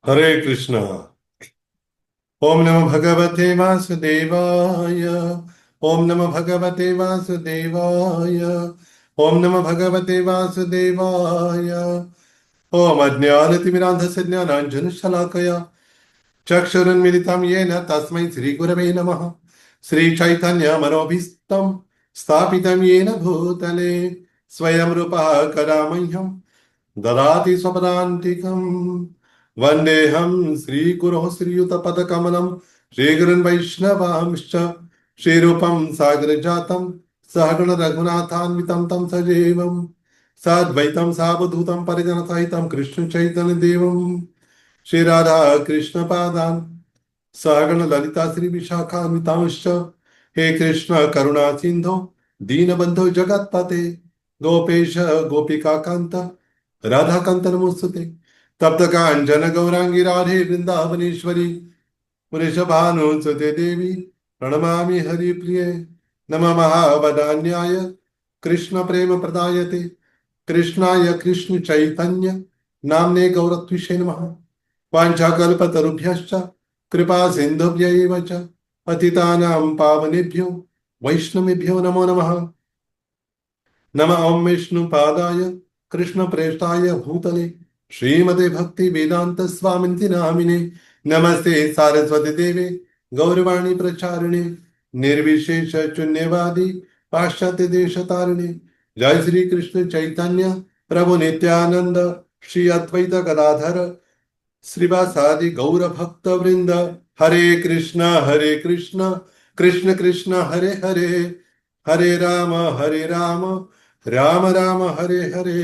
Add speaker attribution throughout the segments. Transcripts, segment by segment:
Speaker 1: हरे कृष्ण। ओम नमो भगवते वासुदेवाय। ओम नमो भगवते वासुदेवाय। ओम नमो भगवते वासुदेवाय। ओम अज्ञानतिमिरान्धस्य ज्ञानाञ्जनशलाकया चक्षुरुन्मिलितं येन तस्मै श्रीगुरवे नमः। श्रीचैतन्यमनोभीष्टं स्थापितं येन भूतले स्वयं रूपः कदा मह्यं ददाति स्वपदान्तिकम्। वन्देऽहं श्रीगुरोः श्रीयुतपदकमलं श्रीगुरुन् वैष्णवांश्च श्रीरूपं सागरजातं सहगण रघुनाथान्वितं तं सजीवं साद्वैतं सावधूतं परिजनसहितं कृष्णचैतन्यदेवं श्रीराधा कृष्णपादान् सहगण ललिता श्रीविशाखान्वितांश्च। हे कृष्ण करुणा सिन्धो दीनबन्धो जगत्पते गोपेश गोपिकान्त राधाकांत नमोस्तुते। तप्त कांचन गौरांगी राधे वृंदावनेश्वरी वृषभानुसुते देवी प्रणमामि हरिप्रिये। नम महावदान्याय कृष्ण प्रेम प्रदायते कृष्णाय कृष्ण चैतन्य नाम्ने गौरत्विषे नमः। वाञ्छाकल्पतरुभ्यश्च कृपा सिन्धुभ्य च पतितानां पावनेभ्यो वैष्णवेभ्यो नमो नमः। नम ओं विष्णुपादाय कृष्णप्रेष्ठाय भूतले श्रीमते भक्ति वेदांत स्वामिन्ति नामिने। नमस्ते सारस्वती देवे गौरवाणी प्रचारिणे निर्विशेष शून्यवादी पाश्चात्य देश तारिणे। जय श्री कृष्ण चैतन्य प्रभु नित्यानंद श्री अद्वैत गदाधर श्रीवासादि गौर भक्त वृंद। हरे कृष्ण कृष्ण कृष्ण हरे हरे हरे राम राम राम हरे हरे।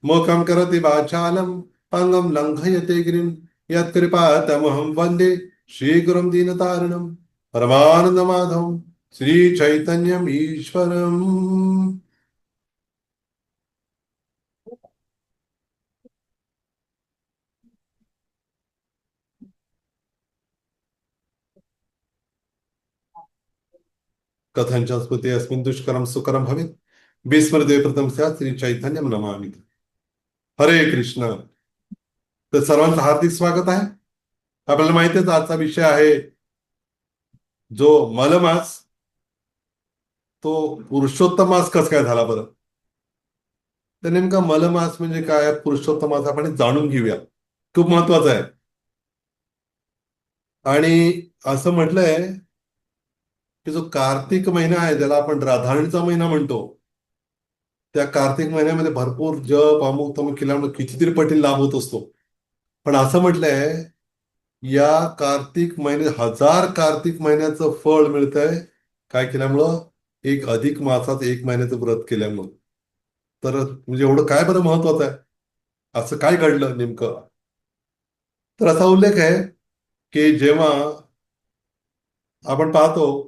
Speaker 1: मोकं करोति वाचालं पंगं लंघयते गिरिं यत्कृपातमहं वन्दे श्रीगुरुं दीनतारिणं परमानन्दमाधवं श्रीचैतन्यम् ईश्वरम्। कथञ्च स्मृते अस्मिन् दुष्करं सुकरं भवेत् विस्मृते प्रथम स्यात् श्रीचैतन्यं नमामि। हरे कृष्ण। तर सर्वांचं हार्दिक स्वागत आहे। आपल्याला माहिती आहे आजचा विषय आहे जो मलमास, तो पुरुषोत्तम मास कस काय झाला बरं? तर नेमका मलमास म्हणजे काय, पुरुषोत्तम मास आपण जाणून घेऊया, खूप महत्वाचं आहे. आणि असं म्हटलंय की जो कार्तिक महिना आहे ज्याला आपण राधाणीचा महिना म्हणतो, त्या कार्तिक महिन्यामध्ये भरपूर जप अमुक तमुक केल्यामुळे कितीतरी पटीने लाभ होत असतो. पण असं म्हटलंय या कार्तिक महिने हजार कार्तिक महिन्याचं फळ मिळतंय काय केल्यामुळं, एक अधिक मासात एक महिन्याचं व्रत केल्यामुळं. तर म्हणजे एवढं काय बरं महत्वाचं आहे, असं काय घडलं नेमकं? तर असा उल्लेख आहे की जेव्हा आपण पाहतो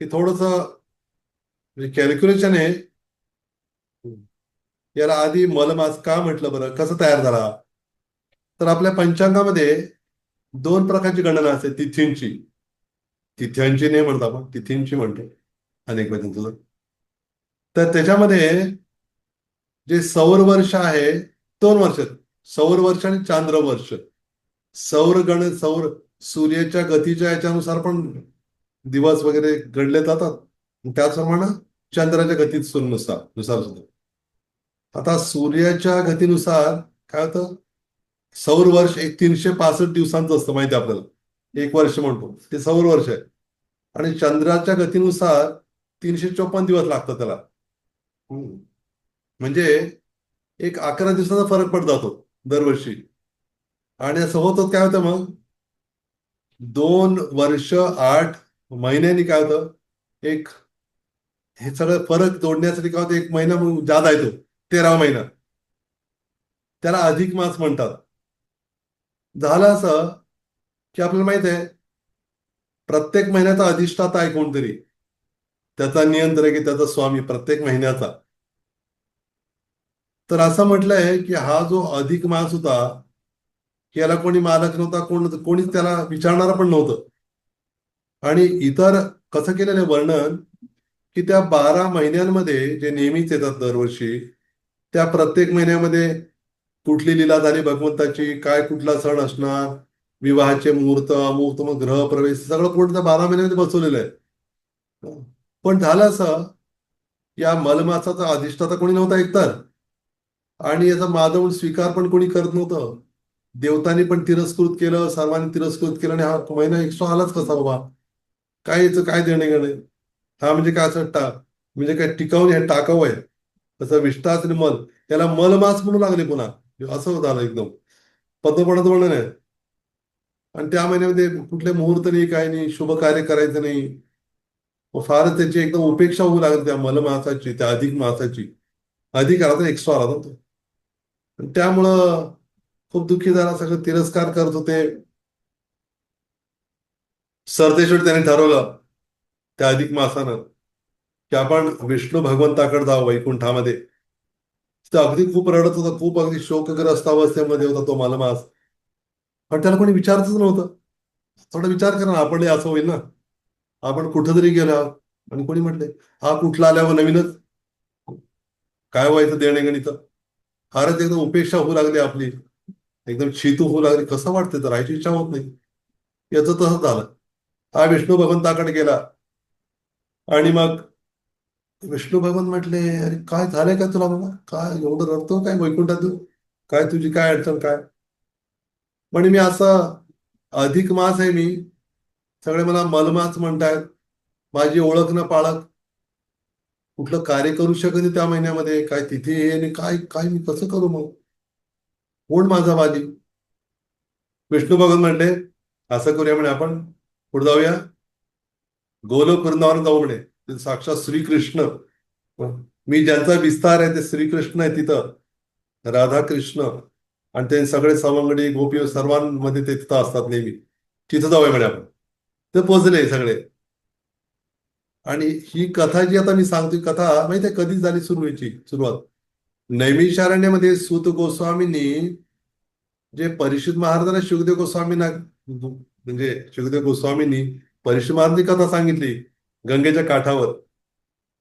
Speaker 1: की थोडस कॅल्क्युलेशन आहे, याला आधी मलमास का म्हटलं बरं, कसं तयार झाला? तर आपल्या पंचांगामध्ये दोन प्रकारची गणना असते तिथींची. तिथ्यांची नाही म्हणतो आपण, तिथींची म्हणतो अनेक वेळा. तर त्याच्यामध्ये जे सौर वर्ष आहे, 2 वर्ष, सौर वर्ष आणि चांद्र वर्ष. सौर सूर्याच्या गतीच्या याच्यानुसार पण दिवस वगैरे गणले जातात, त्याचप्रमाणे चंद्राच्या गतीनुसार नुसार सुद्धा. आता सूर्याच्या गतीनुसार काय होतं, सौर वर्ष एक 365 दिवसांचं असतं, माहिती आहे आपल्याला, एक वर्ष म्हणतो ते सौर वर्ष आहे. आणि चंद्राच्या गतीनुसार 354 दिवस लागतात त्याला. हम्म. म्हणजे एक 11 दिवसाचा फरक पडत जातो दरवर्षी. आणि असं होतं काय होतं मग, 2 वर्ष 8 महिन्यांनी काय होतं, एक हे सगळं फरक जोडण्यासाठी काय होतं, एक महिना मग जादा येतो, 13वा महिना, त्याला अधिक मास म्हणतात. झालं असं की आपल्याला माहित आहे प्रत्येक महिन्याचा अधिष्ठाता आहे कोणतरी, त्याचा नियंत्रक आहे, त्याचा स्वामी प्रत्येक महिन्याचा. तर असं म्हटलंय की हा जो अधिक मास होता, की याला कोणी मालक नव्हता, कोणीच त्याला विचारणारा पण नव्हतं. आणि इतर कसं केलेलं आहे वर्णन, की त्या 12 महिन्यांमध्ये जे नेहमीच येतात दरवर्षी, त्या प्रत्येक महिन्यामध्ये कुठली लीला झाली भगवंताची, काय कुठला सण असणार, विवाहाचे मुहूर्त, अमुहूर्त, मग गृहप्रवेश, सगळं पूर्ण त्या 12 महिन्यामध्ये बसवलेलं आहे. पण झालं असं, या मलमासाचा अधिष्ठाता कोणी नव्हता एकतर, आणि याचा माझा म्हणून स्वीकार पण कोणी करत नव्हतं. देवतांनी पण तिरस्कृत केलं, सर्वांनी तिरस्कृत केलं, आणि हा महिना एक्स्ट्रा आलाच कसा बाबा? काय याचं काय देणे घेणे? हा म्हणजे काय असं म्हणजे काय टिकावून हे टाकावं आहे तसं विष्टाच आणि मल, याला मलमास म्हणू लागले पुन्हा. असं झालं एकदम पद्धतपणाचं वर्णन आहे. आणि त्या महिन्यामध्ये कुठले मुहूर्त नाही, काय नाही, शुभ कार्य करायचं नाही. मग फारच त्याची एकदम उपेक्षा होऊ लागली त्या मलमासाची, त्या अधिक मासाची. अधिक आला तर एक्स्ट्रा आला ना तो. आणि त्यामुळं खूप दुःखी झाला, सगळं तिरस्कार करत होते. सरतेशेवटी त्यांनी ठरवलं त्या अधिक मासानं की आपण विष्णू भगवंताकडे जावं वैकुंठामध्ये. तिथं अगदी खूप रडत होता, खूप अगदी शोकग्रस्त अवस्थेमध्ये होता तो मालमास. पण त्याला कोणी विचारतच नव्हतं. थोडा विचार करा ना, आपण असं होईल ना, आपण कुठंतरी गेलो आहोत आणि कोणी म्हटलंय हा कुठला आल्यावर नवीनच, काय व्हायचं देणे गणित. फारच एकदम उपेक्षा होऊ लागली आपली, एकदम चितू होऊ लागली, कसं वाटतं तर राहायची इच्छा होत नाही. याचं तसंच झालं. हा विष्णू भगवंताकडे गेला, आणि मग विष्णू भगवान म्हटले, अरे काय झालंय का तुला बाबा, काय एवढं रडतो काय वैकुंठात तू? काय तुझी काय अडचण काय? म्हणे मी असं, अधिक मास आहे मी, सगळे मला मलमास म्हणतायत, माझी ओळख न पाळत, कुठलं कार्य करू शकत नाही त्या महिन्यामध्ये, काय तिथे हे आणि काय काय मी कसं करू मग? कोण माझा वाली? विष्णू भगवान म्हणले, असं करूया म्हणे आपण, पुढे जाऊया, गोलोक वृंदावन जाऊ म्हणे. तिथे साक्षात श्रीकृष्ण, मी ज्यांचा विस्तार आहे ते श्रीकृष्ण आहे तिथं, राधाकृष्ण, आणि ते सगळे सवंगडी गोपी सर्वांमध्ये ते तिथं असतात नेहमी. तिथं जाऊया म्हणे आपण. ते पोहोचले सगळे. आणि ही कथा जी आता मी सांगतोय, कथा माहितीये कधी झाली सुरू व्हायची सुरुवात? नैमिषारण्यमध्ये सूत गोस्वामींनी जे परीक्षित महाराजांना शुकदेव गोस्वामींना, म्हणजे शुकदेव गोस्वामींनी परीक्षित महाराजांची कथा सांगितली गंगेच्या काठावर.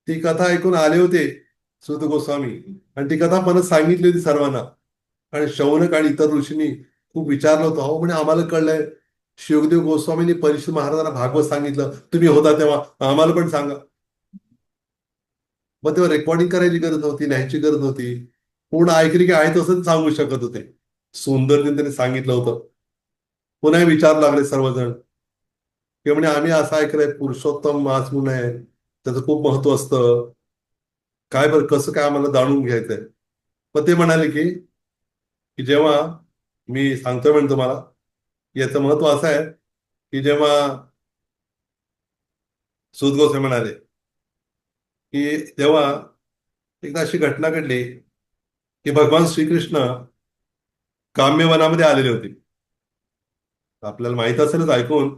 Speaker 1: ती कथा ऐकून आले होते सूत गोस्वामी, आणि ती कथा परत सांगितली होती सर्वांना. आणि शौनक आणि इतर ऋषींनी खूप विचारलं होतं, अहो म्हणे आम्हाला कळलंय शिवदेव गोस्वामींनी परीक्षित महाराजांना भागवत सांगितलं, तुम्ही होता तेव्हा, आम्हाला पण सांगा. मग तेव्हा रेकॉर्डिंग करायची गरज नव्हती, लिहायची गरज नव्हती, पूर्ण ऐकली की आहे तसंच सांगू शकत होते. सुंदरने त्यांनी सांगितलं होतं. पुन्हा विचार लागले सर्वजण, की म्हणे आम्ही असं ऐकलंय पुरुषोत्तम मास म्हणून आहे, त्याचं खूप महत्व असतं, काय बरं कसं काय आम्हाला जाणून घ्यायचंय. मग ते म्हणाले की जेव्हा, मी सांगतोय म्हणजे तुम्हाला, याचं महत्व असं आहे की जेव्हा सूत गोस्वामी म्हणाले की तेव्हा एकदा अशी घटना घडली की भगवान श्रीकृष्ण काम्यवनामध्ये आलेले होते. आपल्याला माहित असेलच ऐकून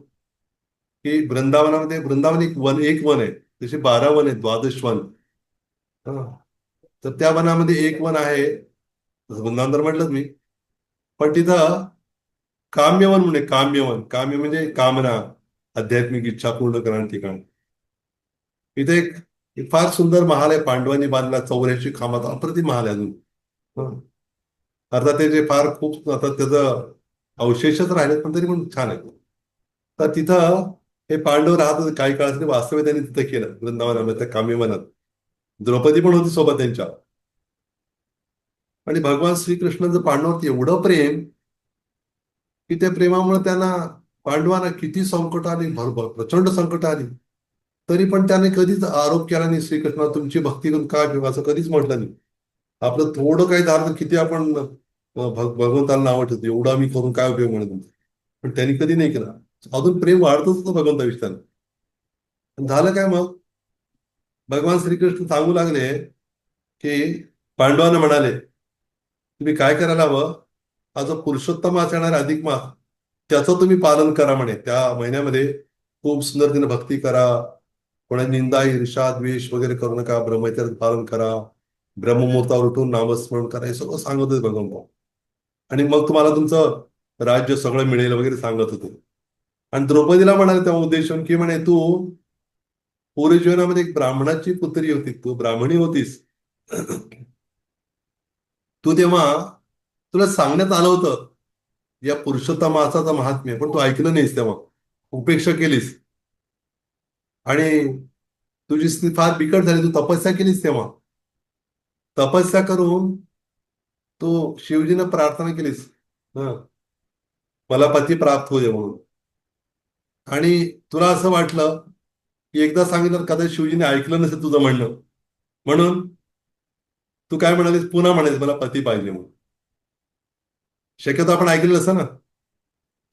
Speaker 1: की वृंदावनामध्ये, वृंदावन एक वन आहे, जसे 12 वन आहेत, द्वादश वन. हं. तर त्या वनामध्ये एक वन आहे, जसं वृंदावन तर म्हटलंच मी. पण तिथं काम्यवन म्हणजे काम्यवन, काम्य म्हणजे कामना, आध्यात्मिक इच्छा पूर्ण करणारं ठिकाण. इथे एक फार सुंदर महाल आहे, पांडवांनी बांधला, 84 खांबाचा अप्रतिम महाल आहे अजून. हं. अर्थात ते जे फार खूप आता त्याचं अवशेषच राहिलेत, पण तरी पण छान आहे. तर तिथं हे पांडव राहत होते काही काळासाठी, वास्तव्य त्यांनी तिथं केलं वृंदावनामध्ये, त्या काम्यवनात. द्रौपदी पण होती सोबत त्यांच्या. आणि भगवान श्रीकृष्णाचं पांडवावरती एवढं प्रेम की त्या प्रेमामुळे त्यांना, पांडवांना किती संकट आली, प्रचंड संकट आली, तरी पण त्याने कधीच आरोप केला नाही श्रीकृष्णा तुमची भक्ती करून काय उपयोग, असं कधीच म्हटलं नाही. आपलं थोडं काही झालं तर किती आपण भगवंताला नावं ठेवतो, एवढं आम्ही करून काय उपयोग म्हणत होतो. पण त्यांनी कधी नाही केला. अजून प्रेम वाढतच होतं भगवंताविषयी. झालं काय मग, भगवान श्रीकृष्ण सांगू लागले की, पांडवांना म्हणाले तुम्ही काय करायला हवं, हा जो पुरुषोत्तम मास येणार अधिक मास, त्याचं तुम्ही पालन करा म्हणे. त्या महिन्यामध्ये खूप सुंदर तिने भक्ती करा, कोणा निंदा ईर्षा द्वेष वगैरे करू नका, ब्रह्मचर्य पालन करा, ब्रह्ममुहूर्तावर उठून नामस्मरण करा, हे सगळं सांगत होते भगवंत. आणि मग तुम्हाला तुमचं राज्य सगळं मिळेल वगैरे सांगत होते. आणि द्रौपदीला म्हणाले तेव्हा उद्देशून की म्हणे तू पूर्व जीवनामध्ये एक ब्राह्मणाची पुत्री होती, तू ब्राह्मणी होतीस. तू तेव्हा तुला सांगण्यात आलं होतं या पुरुषोत्तम मासाचं महात्म्य, पण तू ऐकलं नाहीस तेव्हा, उपेक्षा केलीस. आणि तुझी स्थिती फार बिकट झाली, तू तपस्या केलीस तेव्हा. तपस्या करून तू शिवजीनं प्रार्थना केलीस, हं, मला पती प्राप्त होऊ दे म्हणून. आणि तुला असं वाटलं की एकदा सांगितलं कदाचित शिवजीने ऐकलं नसेल तुझं म्हणणं, म्हणून तू काय म्हणालीस, पुन्हा म्हणालीस मला पती पाहिजे म्हणून. शक्यतो आपण ऐकलेलं असं ना,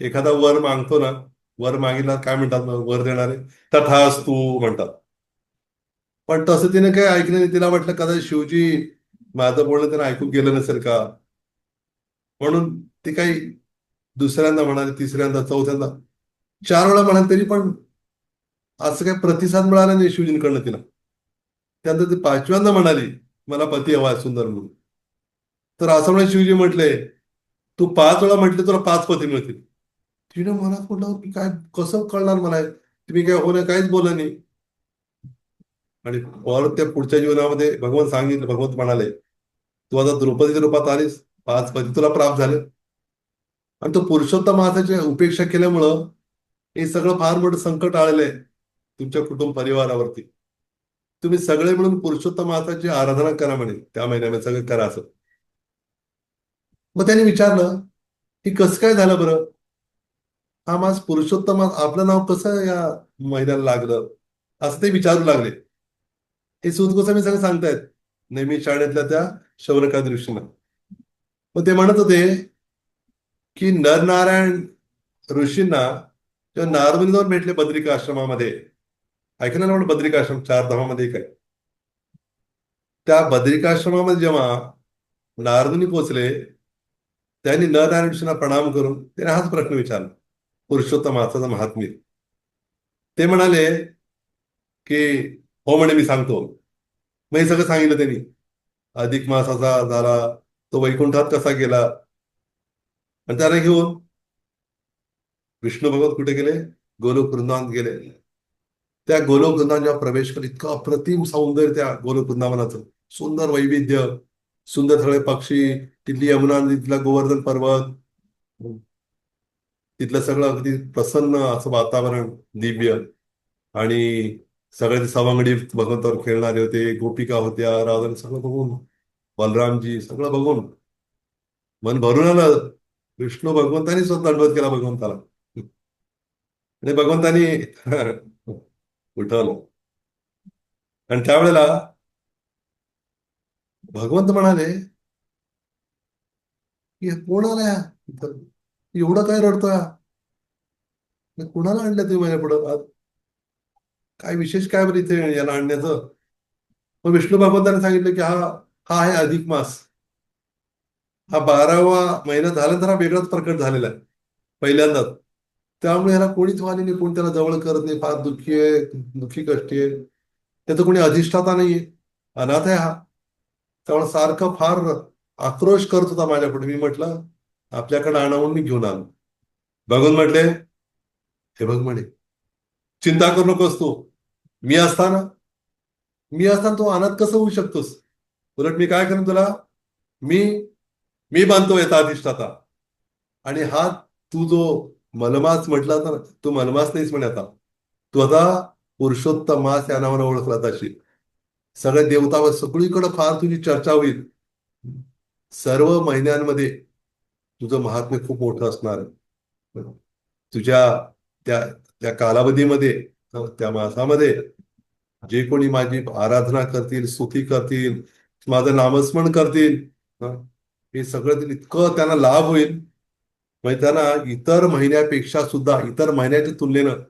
Speaker 1: एखादा वर मागतो ना, वर मागितला काय म्हणतात मग वर देणारे, तथास्तु म्हणतात. पण तसं तिने काही ऐकलं नाही. तिला वाटलं कदाचित शिवजी माझं बोलणं त्यानं ऐकून गेलं नसेल का, म्हणून ती काही दुसऱ्यांदा म्हणाली, तिसऱ्यांदा, चौथ्यांदा, 4 वेळा म्हणाली, तरी पण असं काही प्रतिसाद मिळाला नाही शिवजींकडनं तिला. त्यानंतर ती 5व्यांदा म्हणाली मला पती हवा सुंदर म्हणून. तर असं म्हणून शिवजी म्हटले, तू 5 वेळा म्हटले तुला 5 पती मिळतील. तिने मनात म्हटलं की काय, कसं कळणार मला हे? तुम्ही काय होणं काहीच बोलला नाही. आणि परत त्या पुढच्या जीवनामध्ये भगवान सांगितलं, भगवंत म्हणाले, तू आता द्रौपदीच्या रूपात आलीस, 5 पती तुला प्राप्त झाले. आणि तो पुरुषोत्तम मासाची उपेक्षा केल्यामुळं हे सगळं फार मोठं संकट आलेलं आहे तुमच्या कुटुंब परिवारावरती. तुम्ही सगळे मिळून पुरुषोत्तम मासाची आराधना करा म्हणे, त्या महिन्यामध्ये सगळं करा असं. मग त्यांनी विचारलं की कसं काय झालं बरं, हा मास पुरुषोत्तम मास आपलं नाव कसं या महिन्याला लागलं, असं ते विचारू लागले. हे सूत गोस्वामी सगळं सांगतायत नेहमी शाळेतल्या त्या शौनका ऋषींना. मग ते म्हणत होते की नरनारायण ऋषींना जेव्हा नारदमुनी जाऊन भेटले बद्रिका आश्रमामध्ये, ऐकलं ना आपण बद्रिका आश्रम 4 धामामध्ये एक आहे. त्या बद्रिकाश्रमामध्ये जेव्हा नारदमुनी पोहोचले, त्यांनी नरनारायण ऋषींना प्रणाम करून त्याने हाच प्रश्न विचारला, पुरुषोत्तम मासाचं महात्म्य. ते म्हणाले की हो म्हणे मी सांगतो. मग हे सगळं सांगितलं त्यांनी. अधिक मास असा झाला, तो वैकुंठात कसा गेला. आणि त्याला घेऊन विष्णू भगवत कुठे गेले, गोलोक वृंदावन गेले. त्या गोलोक वृंदावन जेव्हा प्रवेश केला, इतकं अप्रतिम सौंदर्य त्या गोलोक वृंदावनाचं, सुंदर वैविध्य, सुंदर सगळे पक्षी, तिथली यमुना नदी, तिथला गोवर्धन पर्वत, तिथलं सगळं अगदी प्रसन्न असं वातावरण, दिव्य. आणि सगळे ते सवंगडी भगवंतावर खेळणारे होते, गोपिका होत्या, राधा, सगळं बघून, बलरामजी सगळं बघून मन भरून आलं. विष्णू भगवंतानी स्वतः दंडवत केला भगवंताला. आणि भगवंतानी उठवलं. आणि त्यावेळेला भगवंत म्हणाले की कोण आलाय इथं? एवढं काय रडतोय? कुणाला आणलं तुम्ही माझ्या पुढं आज? काय विशेष काय बरं इथे याला आणण्याचं? मग विष्णू भगवंताने सांगितलं की हा हा आहे अधिक मास. हा 12वा महिना झाल्यानंतर हा वेगळाच प्रकट झालेला आहे, पहिल्यांदाच. त्यामुळे ह्याला कोणीच वाली नाही, कोणी त्याला जवळ करत नाही, फार दुःखी आहे, दुःखी कष्टी आहे. त्याचं कोणी अधिष्ठाता नाहीये, अनाथ आहे हा. त्यामुळे सारखं फार आक्रोश करत होता माझ्या पुढे. मी म्हटलं आपल्याकडे आणवून मी घेऊन आलो. भगवान म्हटले, हे बघ म्हणे, चिंता करू नकोस तू. मी असताना मी असताना तू अनाथ कसं होऊ शकतोस? उलट मी काय करेन तुला, मी मी बांधतो येता अधिष्ठाता. आणि हा तू जो मलमास म्हटला होता ना, तू मलमास नाहीस म्हणे आता. तू आता पुरुषोत्तम मास या नावाने ओळखला जाशील. सगळ्या देवतावर सगळीकडे फार तुझी चर्चा होईल. सर्व महिन्यांमध्ये तुझं महात्म्य खूप मोठं असणार आहे. तुझ्या त्या त्या कालावधीमध्ये, त्या मासामध्ये जे कोणी माझी आराधना करतील, स्तुती करतील, माझं नामस्मरण करतील, हं, हे सगळं इतकं त्यांना लाभ होईल. म्हणजे त्यांना इतर महिन्यापेक्षा सुद्धा, इतर महिन्याच्या तुलनेनं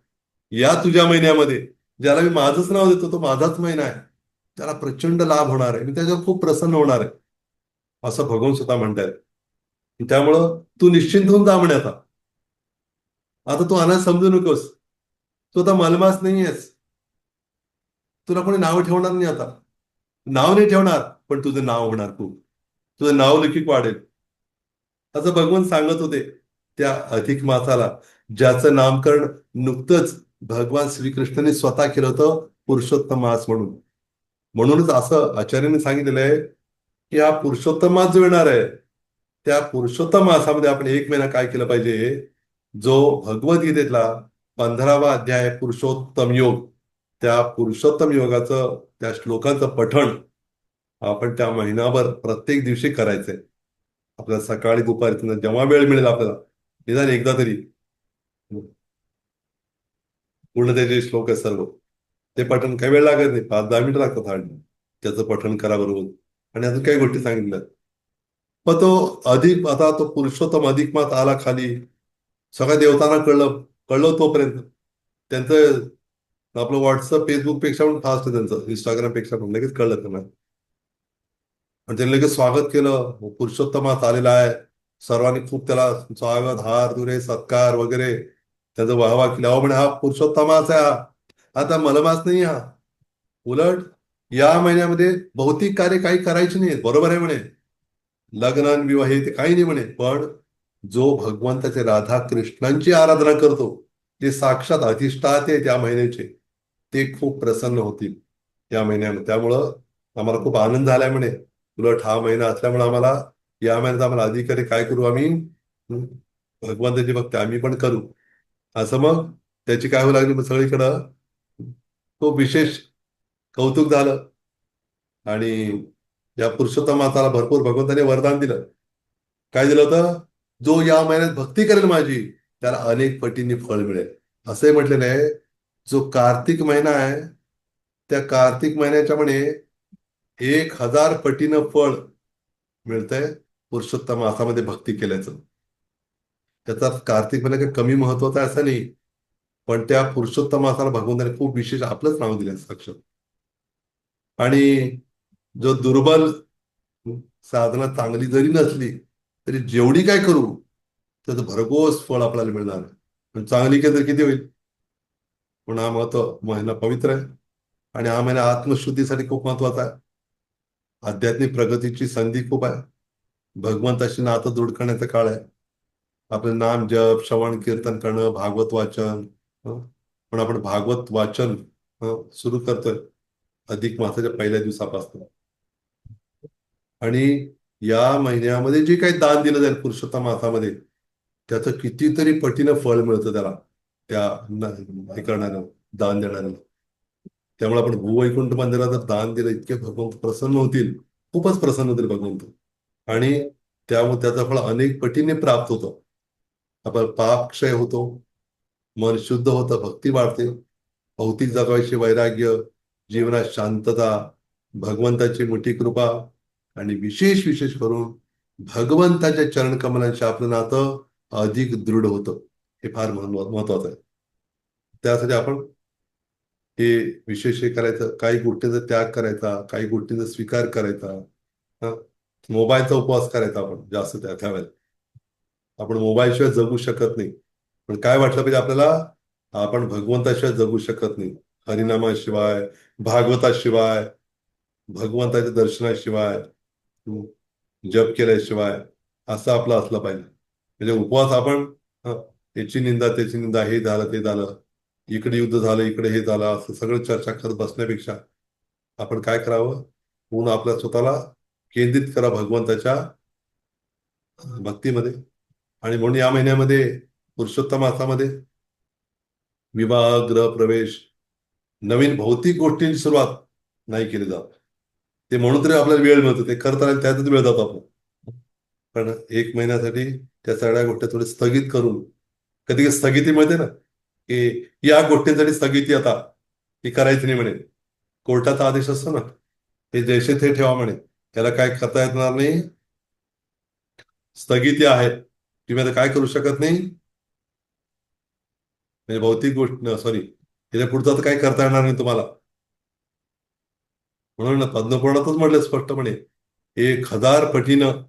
Speaker 1: या तुझ्या महिन्यामध्ये, ज्याला मी माझंच नाव देतो, तो माझाच महिना आहे, त्याला प्रचंड लाभ होणार आहे. मी त्याच्यावर खूप प्रसन्न होणार आहे, असं भगवान स्वतः म्हणतायत. त्यामुळं तू निश्चिंत होऊन जा म्हणे आता. आता तू अनाथ समजू नकोस. तू आता मलमास नाहीयेस. तुला कोणी नाव ठेवणार नाही आता. नाव नाही ठेवणार, पण तुझं नाव होणार खूप. तुझं नाव लौकिक वाढेल, असं भगवान सांगत होते त्या अधिक मासाला, ज्याचं नामकरण नुकतंच भगवान श्रीकृष्णाने स्वतः केलं होतं, पुरुषोत्तम मास म्हणून. म्हणूनच असं आचार्यांनी सांगितलेलं आहे की हा पुरुषोत्तम मास जो येणार आहे, त्या पुरुषोत्तम मासामध्ये आपण एक महिना काय केलं पाहिजे, जो भगवद्गीतेतला 15वा अध्याय पुरुषोत्तम योग, त्या पुरुषोत्तम योगाचं त्या श्लोकांचं पठण आपण त्या महिनाभर प्रत्येक दिवशी करायचंय. आपल्याला सकाळी दुपारी जेव्हा वेळ मिळेल आपल्याला, निदान एकदा तरी पूर्ण त्याचे श्लोक आहे सर्व, ते पठण काही वेळ लागत नाही, 5-10 मिनिटं लागतात हार्डली. त्याचं पठण करा बरोबर. आणि अजून काही गोष्टी सांगितल्या. मग तो अधिक, आता तो पुरुषोत्तम अधिक मास आला खाली, सगळ्या देवतांना कळलं, कळलं तोपर्यंत त्यांचं आपलं व्हॉट्सअप फेसबुक पेक्षा पण फास्ट आहे, त्यांचं इंस्टाग्राम पेक्षा पण लगेच कळलं त्यांना. आणि त्यांनी लगेच स्वागत केलं, पुरुषोत्तमात आलेला आहे. सर्वांनी खूप त्याला स्वागत, हार तुरे सत्कार वगैरे त्याचं वाहवा केला. अहो म्हणे, हा पुरुषोत्तमाच आहे, हा आता मलमास नाही हा. उलट या महिन्यामध्ये भौतिक कार्य काही करायचे नाही, बरोबर आहे म्हणे. लग्न आणि विवाह हे ते काही नाही म्हणे, पण जो भगवंताचे राधा कृष्णांची आराधना करतो, ते साक्षात अधिष्ठाते त्या महिन्याचे, ते खूप प्रसन्न होतील या महिन्यामध्ये. त्यामुळं आम्हाला खूप आनंद झालाय म्हणे. उलट हा महिना असल्यामुळे आम्हाला, या महिन्यात आम्हाला अधिकारी काय करू आम्ही, भगवंताची भक्ती आम्ही पण करू. असं मग त्याची काय होऊ लागली मग सगळीकडं खूप विशेष कौतुक झालं. आणि या पुरुषोत्तम माताला भरपूर भगवंताने वरदान दिलं. काय दिलं होतं, जो या महिन्यात भक्ती करेल माझी, त्याला अनेक पटींनी फळ मिळेल. असंही म्हटलेलं आहे, जो कार्तिक महिना आहे, त्या कार्तिक महिन्याच्या म्हणे 1000 पटीनं फळ मिळतंय पुरुषोत्तम मासामध्ये भक्ती केल्याचं. त्याचा कार्तिक महिना काही कमी महत्वाचा आहे असं नाही, पण त्या पुरुषोत्तम मासाला भगवंताने खूप विशेष आपलंच नाव दिलं साक्षात. आणि जो दुर्बल, साधना चांगली जरी नसली तरी जेवढी काय करू, त्याचं भरघोस फळ आपल्याला मिळणार आहे. पण चांगली केली तर किती होईल. पण हा महिना पवित्र आहे. आणि हा महिना आत्मशुद्धीसाठी खूप महत्वाचा आहे. आध्यात्मिक प्रगतीची संधी खूप आहे. भगवंताशी नातं दृढ करण्याचा काळ आहे. आपलं नाम जप, श्रवण कीर्तन करणं, भागवत वाचन. हं? पण आपण भागवत वाचन सुरू करतोय अधिक मासाच्या पहिल्या दिवसापासून. आणि या महिन्यामध्ये जे काही दान दिलं जाईल पुरुषोत्तम मासामध्ये, त्याचं कितीतरी पटीनं फळ मिळतं त्याला, त्या हे करणाऱ्याला, दान देणाऱ्याला. त्यामुळे आपण भूवैकुंठ मंदिरात जर दान दिलं, इतके भगवंत प्रसन्न होतील, खूपच प्रसन्न होतील भगवंत. आणि त्यामुळे त्याचं फळ अनेक पटीने प्राप्त होतं. आपला पाप क्षय होतो, मन शुद्ध होतं, भक्ती वाढते, भौतिक जगाविषयी वैराग्य, जीवनात शांतता, भगवंताची मोठी कृपा, आणि विशेष विशेष करून भगवंताच्या चरणकमलांशी आपलं नातं अधिक दृढ होतं. हे फार महत्वाचं आहे. त्यासाठी आपण हे विशेष हे करायचं, काही गोष्टींचा त्याग करायचा, काही गोष्टींचा स्वीकार करायचा. हा, मोबाईलचा उपवास करायचा आपण जास्त त्या वेळेला. आपण मोबाईलशिवाय जगू शकत नाही. पण काय वाटलं पाहिजे आपल्याला, आपण भगवंताशिवाय जगू शकत नाही. हरिनामाशिवाय, भागवताशिवाय, भगवंताच्या दर्शनाशिवाय, जप केल्याशिवाय, असं आपलं असलं पाहिजे. म्हणजे उपवास आपण याची निंदा त्याची निंदा, हे झालं ते झालं, इकडे युद्ध झालं इकडे हे झालं, असं सगळं चर्चा करत बसण्यापेक्षा आपण काय करावं, पूर्ण आपल्या स्वतःला केंद्रित करा भगवंताच्या भक्तीमध्ये. आणि म्हणून या महिन्यामध्ये पुरुषोत्तम मासामध्ये विवाह, गृह प्रवेश, नवीन भौतिक गोष्टींची सुरुवात नाही केली जात. ते म्हणून तरी आपल्याला वेळ मिळतो, ते करताना त्यातच वेळ जातो आपण. पण एक महिन्यासाठी त्या सगळ्या गोष्टी थोडी स्थगित करून, कधी स्थगिती मिळते ना, की या गोष्टींसाठी स्थगिती आता, ही करायची नाही म्हणे. कोर्टाचा आदेश असतो ना, ते जैसे थे ठेवा म्हणे, त्याला काय करता येणार नाही, स्थगिती आहे, तुम्ही आता काय करू शकत नाही. म्हणजे भौतिक गोष्ट सॉरी, त्याच्या पुढचं तर काही करता येणार नाही तुम्हाला. म्हणून ना पद्मपुराणातच म्हटलं स्पष्टपणे, 1000 पटीनं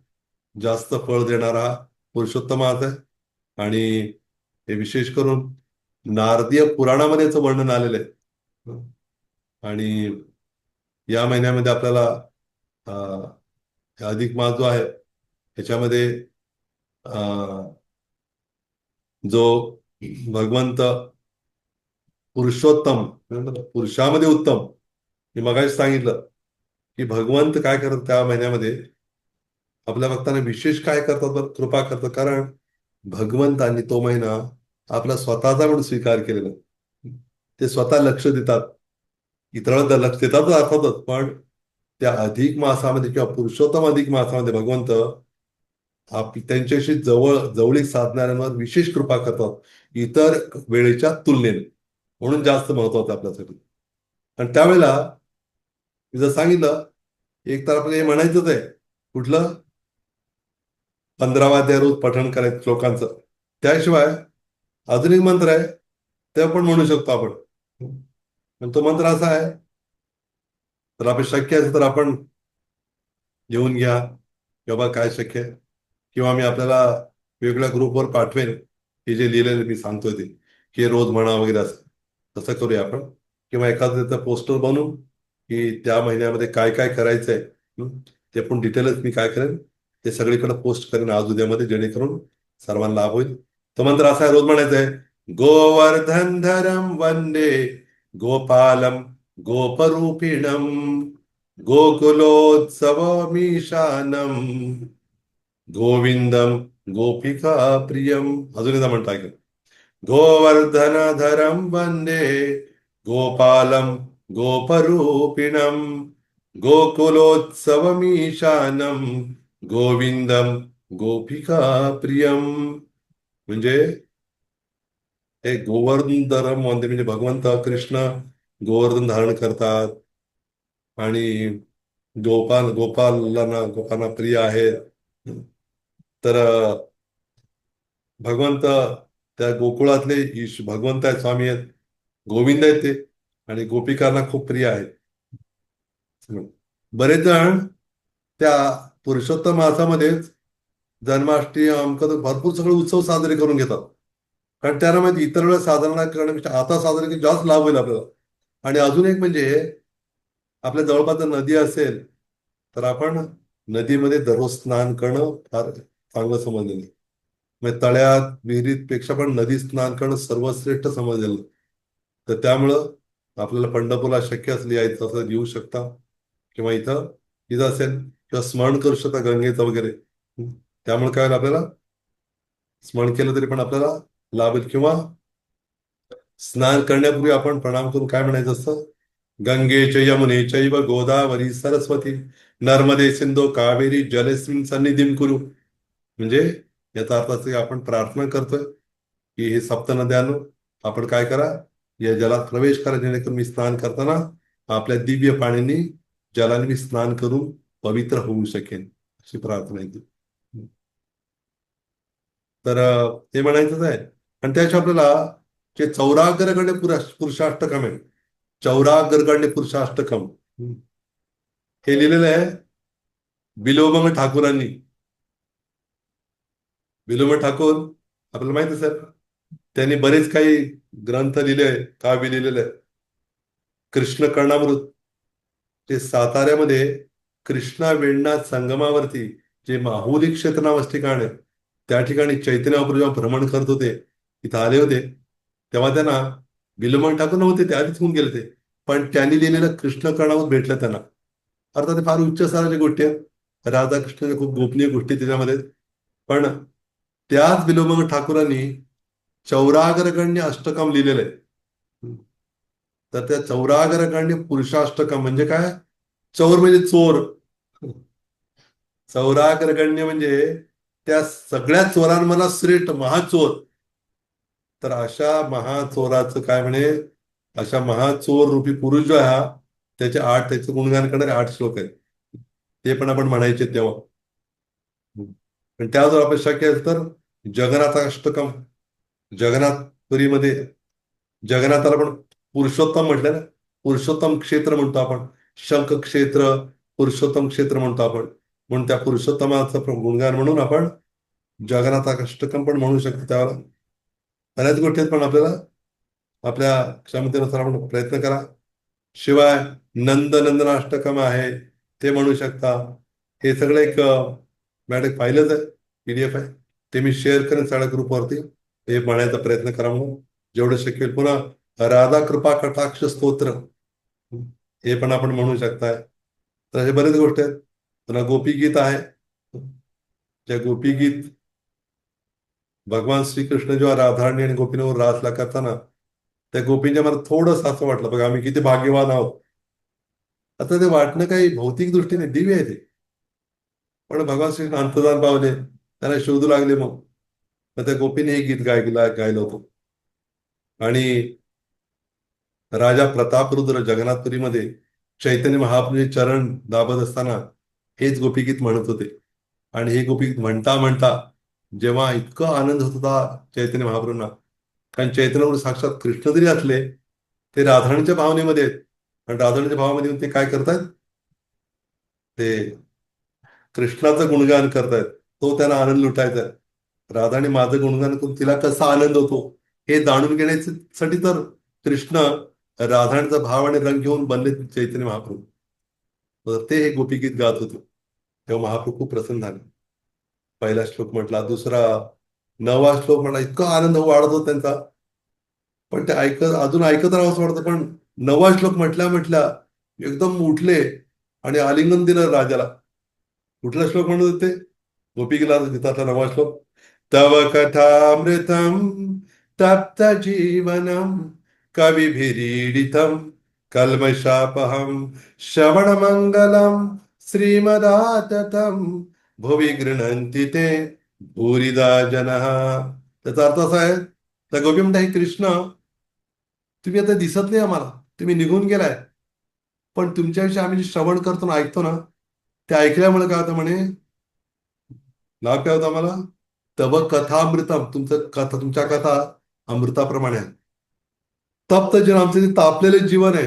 Speaker 1: जास्त फळ देणारा पुरुषोत्तम मास आहे. आणि हे विशेष करून नारदीय पुराणामध्ये याचं वर्णन आलेलं आहे. आणि या महिन्यामध्ये आपल्याला अधिक मास जो आहे त्याच्यामध्ये जो भगवंत पुरुषोत्तम, पुरुषामध्ये उत्तम, मी मगाशी सांगितलं की भगवंत काय करत त्या महिन्यामध्ये, आपल्या भक्तांना विशेष काय करतात बरं? कृपा करतात, कारण भगवंतांनी तो महिना आपला स्वतःचा म्हणून स्वीकार केलेला. ते स्वतः लक्ष देतात. इतरांना लक्ष देतात अर्थातच, पण त्या अधिक मासामध्ये किंवा पुरुषोत्तम अधिक मासामध्ये भगवंत त्यांच्याशी जवळीक साधणाऱ्यांवर विशेष कृपा करतात इतर वेळेच्या तुलनेने. म्हणून जास्त महत्वाचं आहे आपल्यासाठी. आणि त्यावेळेला मी जर सांगितलं, एक तर आपल्याला हे म्हणायचंच आहे, कुठलं 15 रोज पठण करायचं श्लोकांचं. त्याशिवाय अजून एक मंत्र आहे, ते पण म्हणू शकतो आपण. आणि तो मंत्र असा आहे, तर आपण शक्य असेल तर आपण घेऊन घ्या, किंवा काय शक्य आहे, किंवा मी आपल्याला वेगळ्या ग्रुपवर पाठवेन, हे जे लिहिलेलं मी सांगतोय ते, की हे रोज म्हणा वगैरे असं. तसं करूया आपण. किंवा एखादं त्याचं पोस्टर बनवू, की त्या महिन्यामध्ये काय काय करायचंय. ते पण डिटेलच मी काय करेन, ते सगळीकडे पोस्ट करेन आज उद्यामध्ये, जेणेकरून सर्वांना लाभ होईल. तो मंत्र असा आहे, रोज म्हणायचं आहे, गोवर्धन धरम वंदे गोपालम गोपरूपिणम गोकुलोत्सवमीशानम गोविंदम गोपिका प्रियम. अजून एकदा म्हणता ऐका. गोवर्धनधरं वन्दे गोपालं गोपरूपिणं गोकुलोत्सवमीशानं गोविंदम गोपिका प्रियम. म्हणजे हे गोवर्धन वंदे म्हणजे भगवंत कृष्ण गोवर्धन धारण करतात आणि गोपालांना प्रिय आहेत. तर भगवंत त्या गोकुळातले भगवंत आहेत, स्वामी आहेत, गोविंद आहेत ते, आणि गोपिकांना खूप प्रिय आहेत. बरेच जण त्या पुरुषोत्तम मासामध्येच जन्माष्टमी अमकं भरपूर सगळे उत्सव साजरे करून घेतात. कारण त्यांना माहिती इतर वेळेस साजरा करण्यापेक्षा आता साजरे की जास्त लाभ होईल आपल्याला. आणि अजून एक म्हणजे, आपल्या जवळपास जर नदी असेल तर आपण नदीमध्ये दररोज स्नान करणं फार चांगलं समजलेलं आहे. म्हणजे तळ्यात विहिरीत पेक्षा पण नदी स्नान करणं सर्वश्रेष्ठ समजलेलं. तर त्यामुळं आपल्याला पंढरपूरला शक्य असलं यायचं असं येऊ शकता, किंवा इथं इथं असेल किंवा स्मरण करू शकता गंगेचं वगैरे. त्यामुळे काय होईल, आपल्याला स्मरण केलं तरी पण आपल्याला लाभ होईल. किंवा स्नान करण्यापूर्वी आपण प्रणाम करून काय म्हणायचं असतं, गंगे च यमुने चैव गोदावरी सरस्वती नर्मदे सिंधू कावेरी जलेस्मिन सन्निधिं कुरु. म्हणजे याचा अर्थ असं की आपण प्रार्थना करतोय की हे सप्त नद्यांनो, आपण काय करा, या जलात प्रवेश करा, जेणेकरून मी स्नान करताना आपल्या दिव्य पाण्याने जलाने मी स्नान करून पवित्र होऊ शकेन, अशी प्रार्थना आहे ती. तर ते म्हणायचंच आहे. आणि त्याच्या आपल्याला जे चौरागरगणे पुरुषाष्टकम आहे, चौरागरगणे पुरुषाष्टकम, हे लिहिलेलं आहे बिलोबंग ठाकूरांनी. बिलोबंग ठाकूर आपल्याला माहिती असेल, त्यांनी बरेच काही ग्रंथ लिहिले, काव्य लिहिलेले आहे. कृष्ण कर्णामृत, जे साताऱ्यामध्ये कृष्णा वेणनाथ संगमावरती जे माहुली क्षेत्र नावाचं ठिकाण आहे, त्या ठिकाणी चैतन्य महाप्रभू जेव्हा भ्रमण करत होते, तिथं आले होते, तेव्हा त्यांना बिलोबंग ठाकूर नव्हते, ते आधीच होऊन गेले ते. पण त्यांनी लिहिलेलं कृष्ण कर्णामृत भेटलं त्यांना. अर्थात ते फार उच्च स्तराच्या गोष्टी आहेत, राधाकृष्णाच्या खूप गोपनीय गोष्टी त्याच्यामध्ये आहेत. पण त्याच बिलोबंग ठाकूरांनी चौरागरगण्य अष्टकम लिहिलेलं आहे. तर त्या चौरागरगण्य पुरुषाष्टकम म्हणजे काय, चौर म्हणजे चोर, चौरागरगण्य म्हणजे त्या सगळ्या चोरांमधला श्रेष्ठ महाचोर. तर अशा महाचोराचं काय म्हणे, अशा महाचोर रूपी पुरुष जो आहे हा, त्याचे गुणगान करणारे 8 श्लोक आहेत. ते पण आपण म्हणायचे तेव्हा. पण त्यावर आपण शक्य असेल तर जगन्नाथ अष्टकम, जगन्नाथपुरीमध्ये जगन्नाथाला पण पुरुषोत्तम म्हटलं ना, पुरुषोत्तम क्षेत्र म्हणतो आपण, शंख क्षेत्र, पुरुषोत्तम क्षेत्र म्हणतो आपण. म्हणून त्या पुरुषोत्तमाचं गुणगान म्हणून आपण जगन्नाथ अष्टकम पण म्हणू शकतो. त्यावेळेला बऱ्याच गोष्टी आहेत, पण आपल्याला आपल्या क्षमतेनुसार आपण प्रयत्न करा. शिवाय नंदनंदन अष्टकम आहे, ते म्हणू शकता. हे सगळं एक मॅडम पाहिलंच आहे, PDF आहे, ते मी शेअर करेन सगळ्या ग्रुपवरती. हे म्हणायचा प्रयत्न करा म्हणून जेवढं शक्य होईल. पुन्हा राधा कृपा कटाक्ष स्तोत्र, हे पण आपण म्हणू शकताय. तर हे बरेच गोष्टी आहेत. पुन्हा गोपी गीत आहे, ज्या गोपीगीत भगवान श्रीकृष्ण जेव्हा राधाराणी आणि गोपींवर रासला करताना त्या गोपींच्या मला थोडंसं असं वाटलं बघा आम्ही किती भाग्यवान आहोत. आता ते वाटणं काही भौतिक दृष्टीने दिव्य आहे ते. पण भगवान श्रीकृष्ण अंतर्धान पावले, त्यांना शोधू लागले मग. मग त्या गोपीने हे गीत गायलं होतं. आणि राजा प्रतापरुद्र जगन्नाथपुरीमध्ये चैतन्य महाप्रभूचे चरण दाबत असताना हेच गोपीगीत म्हणत होते. आणि हे गोपीगीत म्हणता म्हणता जेव्हा इतका आनंद होत होता चैतन्य महाप्रभूंना, कारण चैतन्य महाप्रभू साक्षात कृष्ण जरी असले ते राधाराणीच्या भावनेमध्ये आहेत. आणि राधाराणीच्या भावामध्ये ते काय करतायत, ते कृष्णाचं गुणगान करतायत. तो त्यांना आनंद लुटायचा आहे. राधाने माझं गुणगान करून तिला कसा आनंद होतो हे जाणून घेण्यासाठी तर कृष्ण राधांचा भाव आणि रंग घेऊन बनले चैतन्य महाप्रभू. तर ते हे गोपीगीत गात होते तेव्हा महाप्रभू खूप प्रसन्न झाले. पहिला श्लोक म्हटला, दुसरा 9वा श्लोक म्हटला, इतका आनंद वाढत होता त्यांचा. पण ते अजून ऐकत राहावंच वाटतं. पण 9वा श्लोक म्हटल्या म्हटल्या एकदम उठले आणि आलिंगन दिलं राजाला. कुठला श्लोक म्हणत होते? गोपीगीला गीतातला 9वा श्लोक. तव कथामृतम तप्त जीवनम कविभिरीडितम कल्मषापहम श्रवणमंगलम श्रीमदाततम भुवि गृह्णन्ति ते भूरिदा जनः. त्याचा अर्थ असा आहे, त्या गोपी म्हणता, हे कृष्ण तुम्ही आता दिसत नाही आम्हाला, तुम्ही निघून गेलाय. पण तुमच्याविषयी आम्ही जे श्रवण करतो ना, ऐकतो ना, ते ऐकल्यामुळे काय होतं म्हणे, लाभ काय होता आम्हाला? तव कथामृतम, तुमच्या कथा अमृताप्रमाणे आहे. तप्त जीवन, आमचं जे तापलेलं जीवन आहे,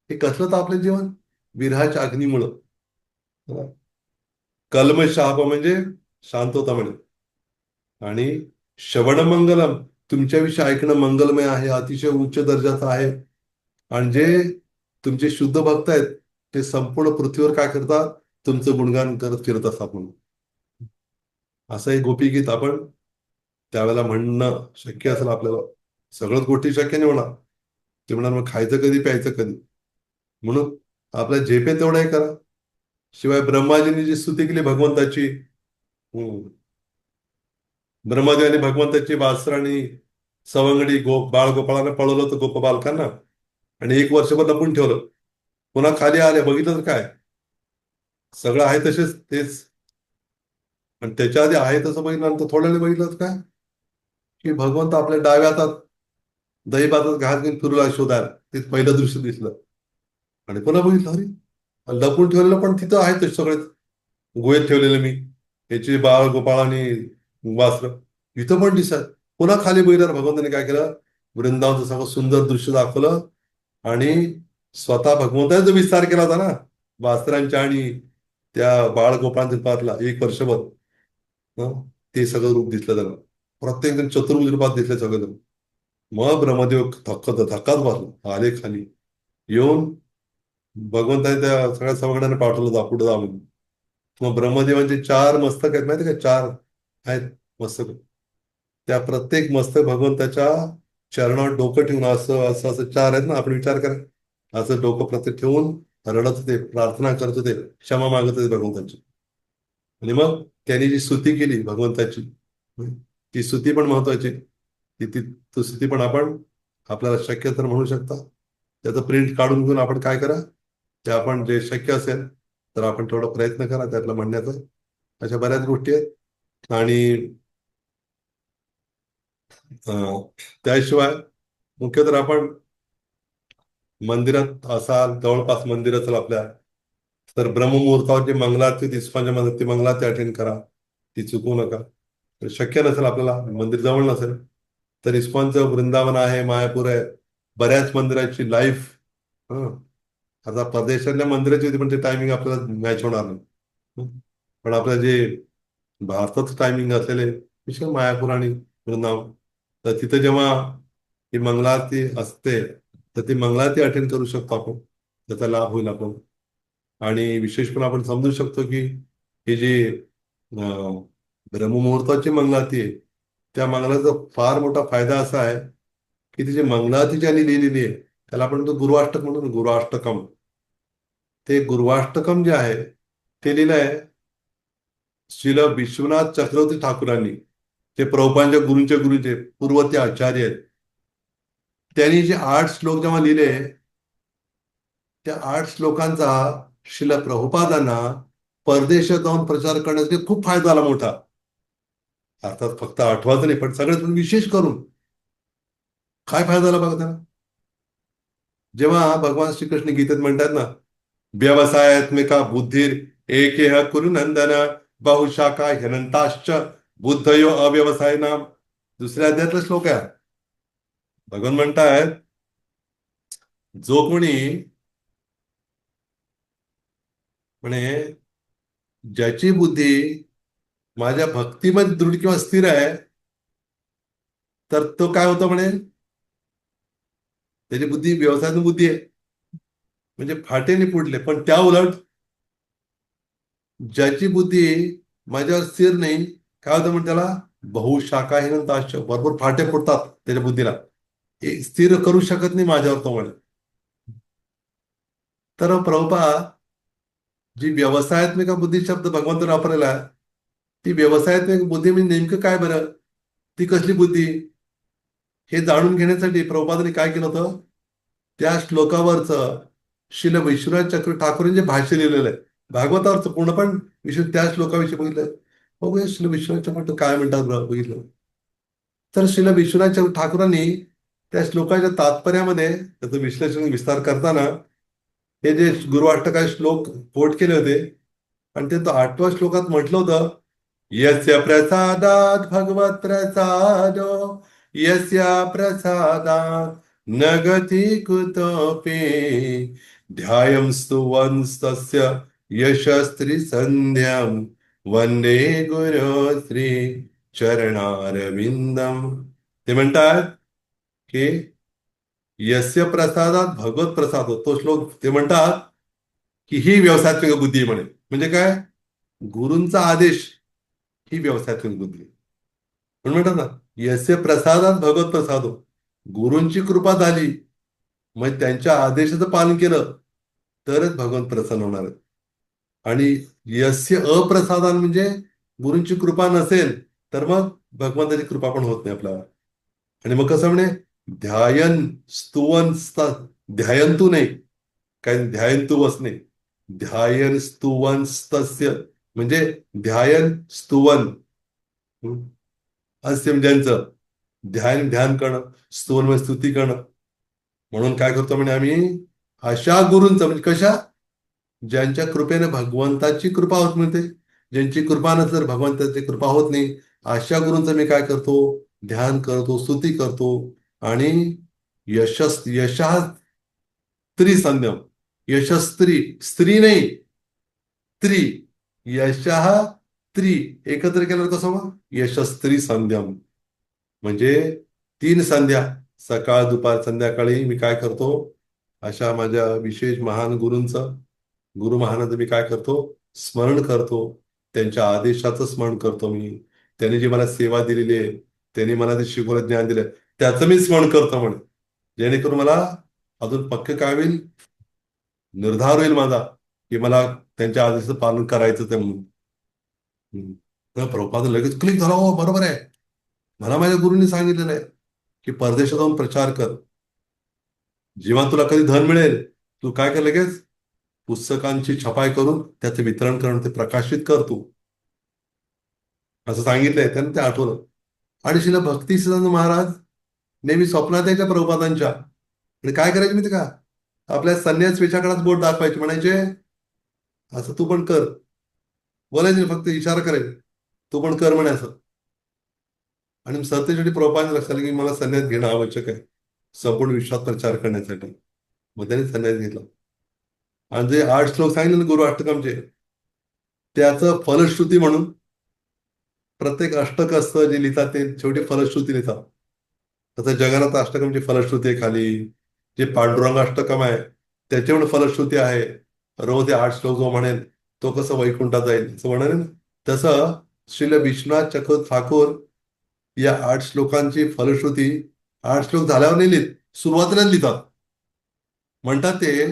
Speaker 1: हे कसलं तापलेलं जीवन? विरहाच्या अग्नीमुळं. कल्मशाप म्हणजे शांत होता म्हणे. आणि श्रवणमंगलम, तुमच्याविषयी ऐकणं मंगलमय आहे, अतिशय उच्च दर्जाचं आहे. आणि जे तुमचे शुद्ध भक्त आहेत ते संपूर्ण पृथ्वीवर काय करतात? तुमचं गुणगान करत फिरत असतात म्हणून. असं एक गोपीगीत आपण त्यावेळेला म्हणणं शक्य असेल आपल्याला. सगळ्याच गोष्टी शक्य नाही होणार. ते म्हणणार मग खायचं कधी, प्यायचं कधी? म्हणून आपल्या झेपे तेवढं हे करा. शिवाय ब्रह्माजींनी जी स्तुती केली भगवंताची, हम्म, ब्रह्मदेवाने भगवंताची वासराणी सवंगडी बाळगोपाळांना पळवलं होतं, गोप बालकांना. आणि 1 वर्षभर लपून ठेवलं. पुन्हा खाली आले, बघितलं तर काय, सगळं आहे तसेच तेच. आणि त्याच्या आधी आहे तसं बघितलं, थोड्या वेळ बघितलं तर काय, की भगवंत आपल्या डाव्या हातात दही भातात घास घेऊन फिरू लागला शोधायला. ते पहिलं दृश्य दिसलं. आणि पुन्हा बघितलं, अरे लपून ठेवलेलं पण तिथं आहे ते सगळे गुहेत ठेवलेले मी, याची बाळ गोपाळ आणि वासर इथं पण दिसत. पुन्हा खाली बघितलं, भगवंताने काय केलं, वृंदावनचं सगळं सुंदर दृश्य दाखवलं. आणि स्वतः भगवंताने जो विस्तार केला होता ना वासरांच्या आणि त्या बाळ गोपाळांच्या पातला 1 वर्षभर, हं, ते सगळं रूप दिसलं त्यांना. प्रत्येक जण चतुर्भुज रूपात दिसले सगळेजण. मग ब्रह्मदेव धक्काच बसला, आले खाली येऊन. भगवंताने त्या सगळ्या सवंगड्यांना पाठवलं, जा पुढे जा म्हणून. मग ब्रह्मदेवांचे 4 मस्तक आहेत, माहिती का? 4 आहेत मस्तक. त्या प्रत्येक मस्तक भगवंताच्या चरणावर डोकं ठेवून, असं असं असं 4 आहेत ना, आपण विचार करा. असं डोकं प्रत्येक ठेवून रडत होते, प्रार्थना करत होते, क्षमा मागत होते भगवंताची. आणि मग त्यांनी जी स्तुती केली भगवंताची, ती स्तुती पण महत्वाची. ती स्तुती पण आपण आपल्याला शक्य तर म्हणू शकता. त्याचं प्रिंट काढून घेऊन आपण काय करा, ते आपण जे शक्य असेल तर आपण थोडा प्रयत्न करा त्यातलं म्हणण्याचा. अशा बऱ्याच गोष्टी आहेत. आणि त्याशिवाय मुख्य तर आपण मंदिरात असाल, जवळपास मंदिर असेल आपल्या, तर ब्रह्ममुहूर्तावर जी मंगलारती, इस्कॉनच्या मध्ये ती मंगलारती अटेंड करा, ती चुकवू नका. तर शक्य नसेल आपल्याला, मंदिर जवळ नसेल, तर इस्कॉनचं वृंदावन आहे, मायापूर आहे, बऱ्याच मंदिराची लाईफ. आता परदेशातल्या मंदिराची होती पण ते टायमिंग आपल्याला मॅच होणार नाही. हं. पण आपलं जे भारताचं टायमिंग असलेले विशेष मायापूर आणि वृंदावन, तर तिथे जेव्हा ही मंगलारती असते तर ती मंगलारती अटेंड करू शकतो आपण. त्याचा लाभ होईल आपण. आणि विशेष पण आपण समजू शकतो की हे जे अं, ब्रह्ममुहूर्ताची मंगलारती आहे, त्या मंगलाचा फार मोठा फायदा असा आहे की ती जी मंगलारती ज्यांनी लिहिलेली आहे त्याला आपण तो गुरुअष्टक म्हणतो ना, गुरुअष्टकम. ते गुरुअष्टकम जे आहे ते लिहिलं आहे श्रील विश्वनाथ चक्रवर्ती ठाकूरांनी, ते प्रभुपांच्या गुरूंचे गुरुचे पूर्व ते आचार्य आहेत, त्यांनी जे 8 श्लोक जेव्हा लिहिले, त्या 8 श्लोकांचा श्रील प्रभुपादांना परदेशात जाऊन प्रचार करण्यासाठी खूप फायदा झाला मोठा. अर्थात फक्त आठवायचं नाही, पण सगळ्यात विशेष करून काय फायदा झाला बघा त्यांना. जेव्हा भगवान श्रीकृष्ण गीतेत म्हणतात ना, व्यवसायात्मिका बुद्धीर एकेह कुरु नंदन बहुशाखा ह्यनंताश्च बुद्धयो अव्यवसाय नाम. दुसऱ्या अध्यायातला श्लोक आहे. भगवान म्हणतायत, जो कोणी म्हणे ज्याची बुद्धी माझ्या भक्तीमध्ये दृढ किंवा स्थिर आहे, तर तो काय होतो म्हणे, त्याची बुद्धी व्यवसायातून बुद्धी आहे, म्हणजे फाटेने पुढले. पण त्या उलट ज्याची बुद्धी माझ्यावर स्थिर नाही, काय होतं म्हणजे त्याला बहुशाखाहीन ताश्च, भरपूर फाटे फुटतात त्याच्या बुद्धीला, एक स्थिर करू शकत नाही माझ्यावर तो म्हणे. तर प्रभुपाद जी व्यवसायात्मिक बुद्धी शब्द भगवंताने वापरलेला आहे, ती व्यवसायात्मिक बुद्धी म्हणजे नेमकं काय बरं, ती कसली बुद्धी, हे जाणून घेण्यासाठी प्रभुपादांनी काय केलं होतं, त्या श्लोकावरचं श्रील विश्वनाथ चक्र ठाकूरांचे भाष्य लिहिलेलं आहे भागवतावरचं पूर्ण. पण विषय त्या श्लोकाविषयी बघितलं, बघूया श्रील विश्वनाथ चक्र काय म्हणतात बघितलं. तर श्रील विश्वनाथ चक्र ठाकूरांनी त्या श्लोकाच्या तात्पर्यामध्ये त्याचं विश्लेषण विस्तार करताना हे जे गुरुअष्टकाचे श्लोक कोट केले होते, आणि ते तो 8व्या श्लोकात म्हटलं होतं, यस्य प्रसादात भगवत प्रसादो यस्य प्रसादात न गती कुतोपि ध्यायं स्तुवंस्तस्य यशस्त्री संध्यां वंदे गुरु श्री चरणारविंदम. ते म्हणतात की यस्य प्रसादात भगवत प्रसाद, तो श्लोक ते म्हणतात की ही व्यवसायात्मिक बुद्धी आहे म्हणे. म्हणजे काय, गुरूंचा आदेश ही व्यवसायात्मिक बुद्धी आहे. म्हणून म्हणतात ना, यस्य प्रसादात भगवत प्रसादो, गुरूंची कृपा झाली, मग त्यांच्या आदेशाचं पालन केलं तरच भगवंत प्रसन्न होणार आहेत. आणि यस्य अप्रसादान म्हणजे गुरूंची कृपा नसेल तर मग भगवंताची कृपा पण होत नाही आपल्याला. आणि मग कसं म्हणे, ध्यायन स्तुवन ध्यायंतू नाही, काय ध्यायंतू बसणे, ध्यायन स्तुवन स्तस्य, म्हणजे ध्यायन स्तुवन अस्य म्हणजे ज्यांचं ध्यान ध्यान करणं, स्तुवन म्हणजे स्तुती करणं. म्हणून काय करतो म्हणे आम्ही, अशा गुरूंचं, म्हणजे कशा, ज्यांच्या कृपेने भगवंताची कृपा होत मिळते, ज्यांची कृपा नसली तर भगवंताची कृपा होत नाही, अशा गुरूंचं मी काय करतो, ध्यान करतो, स्तुती करतो. आणि यशः स्त्री संध्यम, यशस्त्री, स्त्री नाही, स्त्री, यशः स्त्री एकत्र केलं कसं मग, यशस्त्री संध्यम. म्हणजे 3 संध्या, सकाळ दुपार संध्याकाळी मी काय करतो, अशा माझ्या विशेष महान गुरूंचं, गुरु महाराज मी काय करतो, स्मरण करतो. त्यांच्या आदेशाचं स्मरण करतो मी. त्यांनी जी मला सेवा दिलेली आहे, त्यांनी मला ते शिकवलं, ज्ञान दिलं, त्याचं मी स्मरण करतो म्हणे. जेणेकरून मला अजून पक्क काय होईल, निर्धार होईल माझा, की मला त्यांच्या आदेशाचं पालन करायचं ते म्हणून. तर प्रभुपाद लगेच क्लिक झाला, हो बरोबर आहे, मला माझ्या गुरुंनी सांगितलेलं आहे की परदेशात जाऊन प्रचार कर, जेव्हा तुला कधी धन मिळेल, तू काय कर, लगेच पुस्तकांची छपाई करून त्याचे वितरण करून ते प्रकाशित कर तू, असं सांगितलंय त्यानं. ते आठवलं. आणि शिला भक्ती सिद्धांत महाराज नेहमी स्वप्नात यायच्या प्रभुपादांच्या, आणि काय करायचे माहिती का, आपल्या संन्यास पेशाकडेच बोट दाखवायचे, म्हणायचे असं तू पण कर, बोलायचे फक्त इशारा करायचे, तू पण कर म्हणे असं. आणि सत्यशेवटी प्रभुपादांच्या लक्षात आलं की मला संन्यास घेणं आवश्यक आहे संपूर्ण विश्वात प्रचार करण्यासाठी. मग त्यांनी संन्यास घेतला. आणि जे 8 श्लोक सांगितले ना गुरु अष्टकमचे, त्याचं फलश्रुती म्हणून प्रत्येक अष्टक असतं जे लिहितात ते शेवटी फलश्रुती लिहितात. तसं जगन्नाथ अष्टकमची फलश्रुती आहे खाली, जे पांडुरंग अष्टकम आहे त्याच्यावर फलश्रुती आहे, रोज 8 श्लोक जो म्हणेल तो कसं वैकुंठात जाईल असं म्हणेल ना, तसं श्रील विश्वनाथ चक्र ठाकूर या 8 श्लोकांची फलश्रुती 8 श्लोक झाल्यावर नाही लिहित, सुरुवातीलाच लिहितात. म्हणतात ते,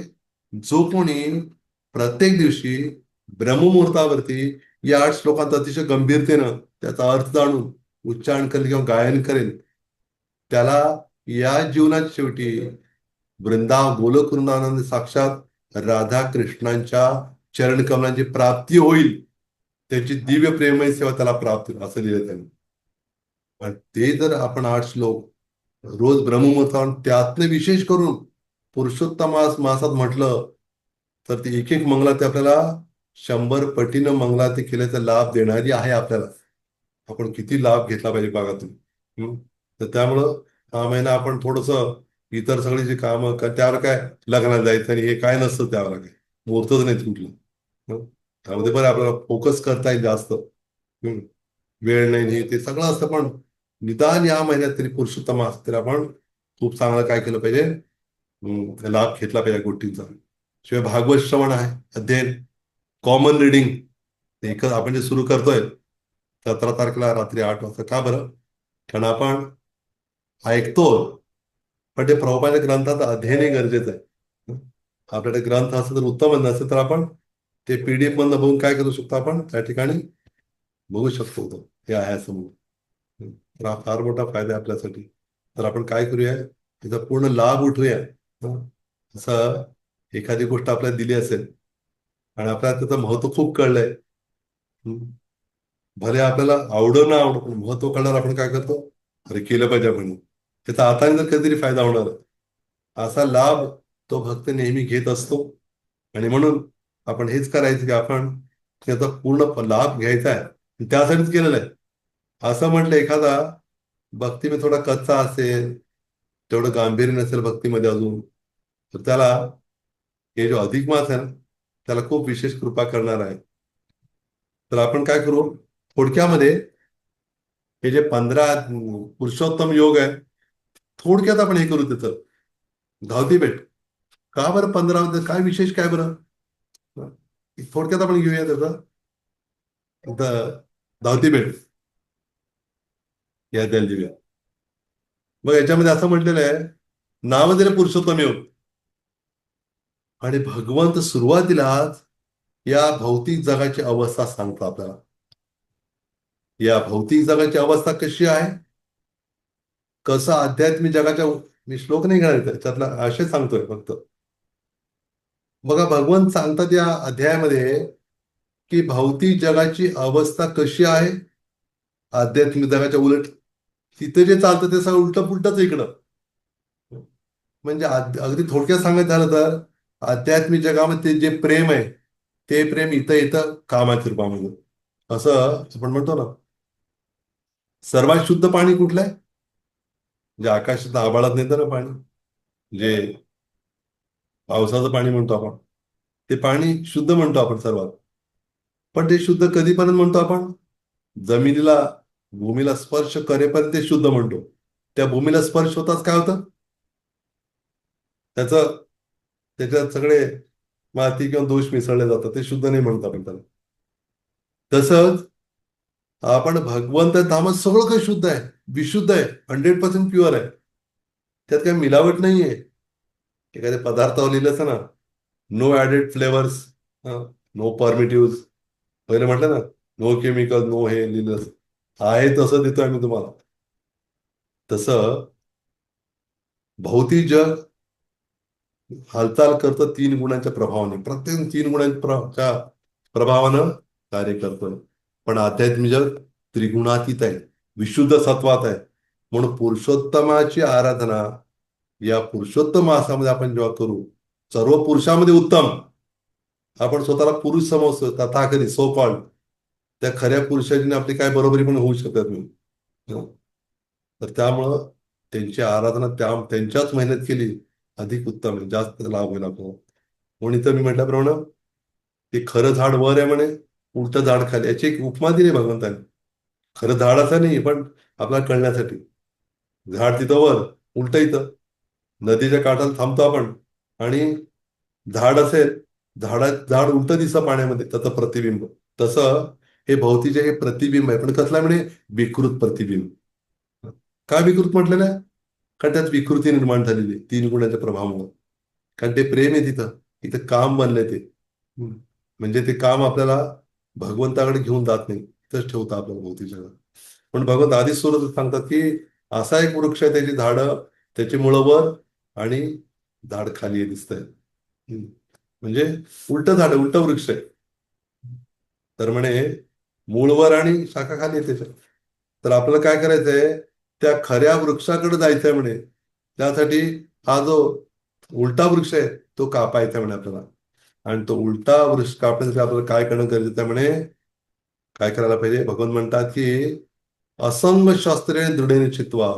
Speaker 1: जो कोणी प्रत्येक दिवशी ब्रह्ममुहूर्तावरती या 8 श्लोकांत अतिशय गंभीरतेनं त्याचा अर्थ जाणून उच्चारण करेल किंवा गायन करेल, त्याला या जीवनात शेवटी गोलोक वृंदावनानंद साक्षात राधा कृष्णांच्या चरणकमलांची प्राप्ती होईल. त्याची दिव्य प्रेममय सेवा त्याला प्राप्त होईल असं लिहिलं त्यांनी. पण ते जर आपण 8 श्लोक रोज ब्रह्ममुहूर्तावर त्यातले विशेष करून पुरुषोत्तम मासात म्हटलं, तर ती एक एक मंगलाती आपल्याला 100 पटीनं मंगलाती केल्याचा लाभ देणारी आहे आपल्याला. आपण किती लाभ घेतला पाहिजे बघा तुम्ही. तर त्यामुळं हा महिना आपण थोडस इतर सगळी जी कामं त्यावर काय लग्नाला जायचं आणि हे काय नसतं, त्यावर काय मुहूर्तच नाही कुठलं. हं? त्यामध्ये पण आपल्याला फोकस करता येईल जास्त. वेळ नाही हे ते सगळं असतं, पण निदान या महिन्यात तरी पुरुषोत्तम मास तरी आपण खूप चांगलं काय केलं पाहिजे, लाभ घेतला पाहिजे या गोष्टींचा. शिवाय भागवत श्रवण आहे, अध्ययन, कॉमन रिडिंग एकच आपण जे सुरू करतोय 17 तारखेला रात्री 8 वाजता. का बरं? कारण आपण ऐकतो, पण ते प्रभुपादाच्या ग्रंथाचं अध्ययनही गरजेचं आहे. आपल्याकडे ग्रंथ असेल तर उत्तम, नसेल तर आपण ते PDF मधनं बघून काय करू शकतो, आपण त्या ठिकाणी बघू शकतो तो हे आहे असं म्हणून. तर हा फार मोठा फायदा आहे आपल्यासाठी. तर आपण काय करूया, त्याचा पूर्ण लाभ उठवूया. असं एखादी गोष्ट आपल्याला दिली असेल आणि आपल्याला त्याचं महत्व खूप कळलंय, भले आपल्याला आवडो ना आवडो, पण महत्व कळणार आपण काय करतो, अरे केलं पाहिजे आपण. त्याचा आता जर कधीतरी फायदा होणार असा लाभ तो भक्त नेहमी घेत असतो. आणि म्हणून आपण हेच करायचं की आपण त्याचा पूर्ण लाभ घ्यायचा आहे, त्यासाठीच केलेलं आहे. असं म्हटलं एखादा भक्ती में थोडा कच्चा असेल, तेवढं गांभीर्य नसेल भक्तीमध्ये अजून, तर त्याला हे जो अधिक मास आहे ना, त्याला खूप विशेष कृपा करणार आहे. तर आपण काय करू, थोडक्यामध्ये हे जे 15 पुरुषोत्तम योग आहे, थोडक्यात आपण हे करू त्याचं धावती भेट. का बरं 15 काय विशेष काय बरं, थोडक्यात आपण घेऊया त्याचं धावती भेट या द्यायला देऊया. मग याच्यामध्ये असं म्हटलेलं आहे, नाव दिलं पुरुषोत्तम योग. आणि भगवंत सुरुवातीलाच या भौतिक जगाची अवस्था सांगतो आपल्याला. या भौतिक जगाची अवस्था कशी आहे, कसं आध्यात्मिक जगाच्या, मी श्लोक नाही घेणार त्याच्यातला आशय सांगतोय फक्त. बघा भगवंत सांगतात या अध्यायामध्ये की भौतिक जगाची अवस्था कशी आहे, आध्यात्मिक जगाच्या उलट. तिथे जे चालतं ते सगळं उलट पुलटच इकडं. म्हणजे अगदी थोडक्यात सांगायचं झालं तर आध्यात्मिक जगामध्ये जे प्रेम आहे, ते प्रेम इथं येतं कामाच्या रूपामध्ये. असं आपण म्हणतो ना, सर्वात शुद्ध पाणी कुठलं आहे, जे आकाशात आभाळात नेतं ना पाणी, जे पावसाचं पाणी म्हणतो आपण, ते पाणी शुद्ध म्हणतो आपण सर्वात. पण ते शुद्ध कधीपर्यंत म्हणतो आपण, जमिनीला, भूमीला स्पर्श करेपर्यंत ते शुद्ध म्हणतो. त्या भूमीला स्पर्श होताच काय होतं, त्याचं त्याच्यात सगळे माती किंवा दोष मिसळले जातात, ते शुद्ध नाही म्हणतो आपण त्याला. तसंच आपण भगवंत धामात सगळं काही शुद्ध आहे, विशुद्ध आहे, 100% प्युअर आहे. त्यात काही मिलावट नाहीये. एखाद्या पदार्थावर लिहिलं असं ना, नो ऍडेड फ्लेवर्स, नो परमिटिव्ह, पहिले म्हटलं ना, नो केमिकल, नो हे लिहिलं असं. आहे तसं देतोय आम्ही तुम्हाला. तसं भौतिक जग हालचाल करतं 3 गुणांच्या प्रभावाने, प्रत्येक 3 गुणांच्या प्रभावानं कार्य करतं. पण आध्यात्मिक जग त्रिगुणातीत आहे, विशुद्ध सत्वात आहे. म्हणून पुरुषोत्तमाची आराधना या पुरुषोत्तम मासामध्ये आपण जेव्हा करू, सर्व पुरुषामध्ये उत्तम, आपण स्वतःला पुरुष समजतो तथाकथित सो कॉल्ड, त्या खऱ्या पुरुषाची आपली काय बरोबरी पण होऊ शकत नाही. तर त्यामुळं त्यांची आराधना त्यांच्याच मेहनत केली अधिक उत्तम आहे, जास्त लाभ होईल आपल्याला. म्हणून इथं मी म्हटल्याप्रमाणे ते खरं झाड वर आहे म्हणे, उलटं झाड खाली, याची एक उपमा दिली भगवंताने. खरं झाड असं नाही, पण आपल्याला कळण्यासाठी झाड तिथं वर, उलट इथं नदीच्या काठाला थांबतो आपण, आणि झाड असेल, झाड उलट दिसतं पाण्यामध्ये, त्याचं प्रतिबिंब. तसं हे भोवतीचे हे प्रतिबिंब आहे, पण कसला म्हणे, विकृत प्रतिबिंब. का विकृत म्हटलेलं आहे, कारण त्यात विकृती निर्माण झालेली 3 गुणाच्या प्रभावामुळे. कारण ते प्रेम आहे तिथं, इथं काम बनलंय ते. म्हणजे ते काम आपल्याला भगवंताकडे घेऊन जात नाही, तर ठेवतं आपल्या भोवती जगात. पण भगवंत आधीच सुरत सांगतात की असा एक वृक्ष आहे, त्याची झाडं, त्याची मुळं वर आणि झाड खाली दिसतंय. म्हणजे उलट झाड, उलट वृक्ष आहे. तर म्हणे मूळ वर आणि शाखा खाली आहे त्याच्या. तर आपल्याला काय करायचंय, त्या खऱ्या वृक्षाकडे जायचंय म्हणे. त्यासाठी हा जो उलटा वृक्ष आहे तो कापायचा म्हणे आपल्याला. आणि तो उलटा वृक्ष कापण्यासाठी आपल्याला काय करणं गरजेचं आहे म्हणे, काय करायला पाहिजे. भगवान म्हणतात की असंग शास्त्रे दृढेने चित्वा.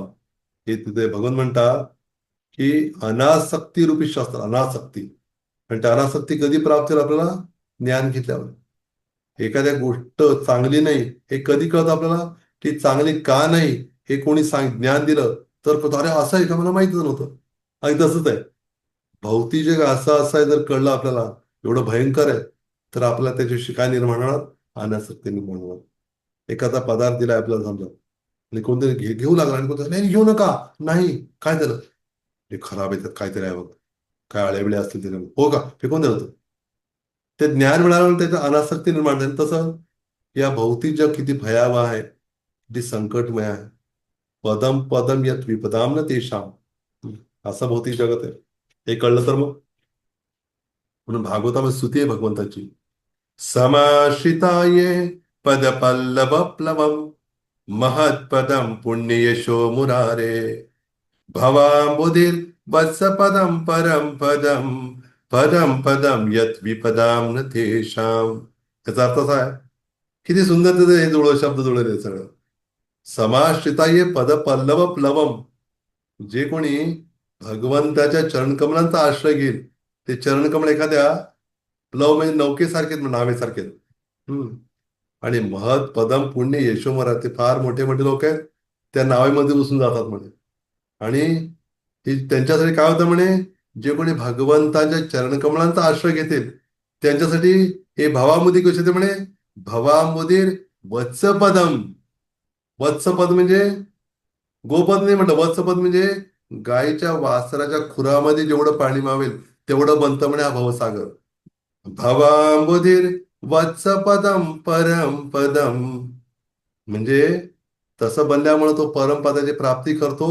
Speaker 1: हे तिथे भगवान म्हणतात की अनासक्ती रूपी शास्त्र, अनासक्ती. आणि त्या अनासक्ती कधी प्राप्त होईल आपल्याला, ज्ञान घेतल्यावर. एखाद्या गोष्ट चांगली नाही हे कधी कळतं आपल्याला, ती चांगली का नाही हे कोणी ज्ञान दिलं तर कळतं, अरे असं आहे का, मला माहितच नव्हतं. आणि तसंच आहे, भौतिक जग असं असं आहे जर कळलं आपल्याला, एवढं भयंकर आहे, तर आपल्याला त्याच्याविषयी काय निर्माण होणार, अनासक्ती निर्माण होणार. एखादा पदार्थ दिलाय आपल्याला समजा, आणि कोणतरी घेऊ लागला आणि कोणतरी नाही घेऊ नका, नाही, काय झालं, हे खराब आहे, त्यात काहीतरी आहे बघ, काय आळेबिळे असतील त्याच्यामध्ये, हो का, फेकून द्या होतं. ते ज्ञान मिळाल्यावर त्याचं अनासक्ती निर्माण झाली. तसं या भौतिक जग किती भयावह आहे, किती संकटमय आहे. पदम पदम यत विपदाम न तेषाम. असं भौतिक जगत आहे. हे कळलं तर मग, म्हणून भागवतामध्ये स्तुती आहे भगवंताची. समाश्रिताये पद पल्लव प्लवम महत्पदम पुण्य यशो मुरारे भवाम्बुधिर वत्स पदम परम पदम पदम पदम यत विपदाम न तेषाम. याचा अर्थ असा आहे, किती सुंदर तिथे हे जुळं शब्द जुळले सगळं. समाश्रिताये पद पल्लव प्लवम. जे कोणी भगवंताच्या चरणकमलांचा आश्रय घेईल, ते चरणकमल एखाद्या प्लव म्हणजे नौकेसारखेच, नावेसारखेच. हम्म. आणि महत पदम पुण्य यशोमरा, ते फार मोठे मोठे लोक आहेत, त्या नावेमध्ये बसून जातात म्हणे. आणि त्यांच्यासाठी काय होतं म्हणे, जे कोणी भगवंताच्या चरणकमलांचा आश्रय घेतील त्यांच्यासाठी हे भवामुदी कसे होते म्हणे, भवामुदीर वत्सपदम. वत्सपद म्हणजे गोपद नाही म्हटलं, वत्सपद म्हणजे गायीच्या वासराच्या खुरामध्ये जेवढं पाणी मावेल तेवढं बनतं म्हणे हा भवसागर. भवांबुधीर वत्सपदम परम पदम. म्हणजे तसं बनल्यामुळे तो परमपदाची प्राप्ती करतो.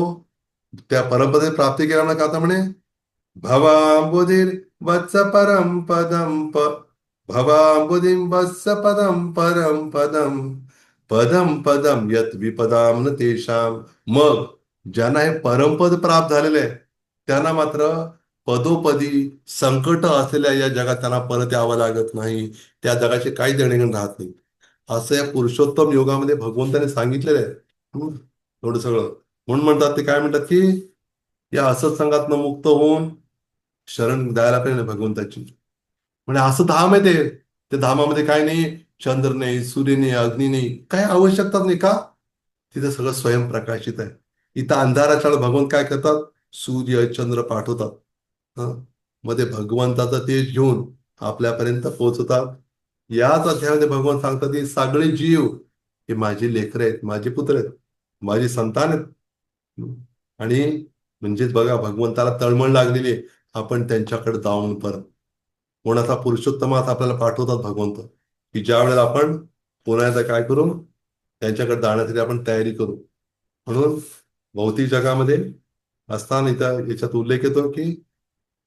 Speaker 1: त्या परमपदाची प्राप्ती केल्यामुळे का, आता म्हणे भवांबुधीर वत्स परम पदम भवांबुधीम वत्स पदम परम पदम पदम पदम यत विपदाम न तेषाम. मग ज्यांना हे परमपद प्राप्त झालेले आहे, त्यांना मात्र पदोपदी संकट असलेल्या या जगात त्यांना परत यावं लागत नाही. त्या जगाचे काही देणेघेण राहत नाही. असं या पुरुषोत्तम योगामध्ये भगवंताने सांगितलेलं आहे. हम्म. एवढं सगळं म्हणून म्हणतात, ते काय म्हणतात की या असत्संगातनं मुक्त होऊन शरण द्यायला पाहिजे भगवंताची. म्हणजे असं धाम आहे ते. त्या धामामध्ये काय नाही, चंद्र नाही, सूर्य नाही, अग्नी नाही, काय आवश्यकताच नाही. का, तिथं सगळं स्वयंप्रकाशित आहे. इथं अंधाराच्या वेळेला भगवंत काय करतात, सूर्य चंद्र पाठवतात. हं. मध्ये भगवंताचं तेज घेऊन आपल्यापर्यंत पोहोचतात. याच अध्यायामध्ये भगवान सांगतात की सगळे जीव हे माझी लेकरं आहेत, माझे पुत्र आहेत, माझी संतान आहेत. आणि म्हणजेच बघा, भगवंताला तळमळ लागलेली आहे, आपण त्यांच्याकडे जाऊन परत. कोणाचा पुरुषोत्तमात आपल्याला पाठवतात भगवंत, की ज्या वेळेला आपण पुन्हा एकदा काय करू, त्यांच्याकडे जाण्यासाठी आपण तयारी करू. म्हणून भौतिक जगामध्ये असताना इथं याच्यात उल्लेख येतो की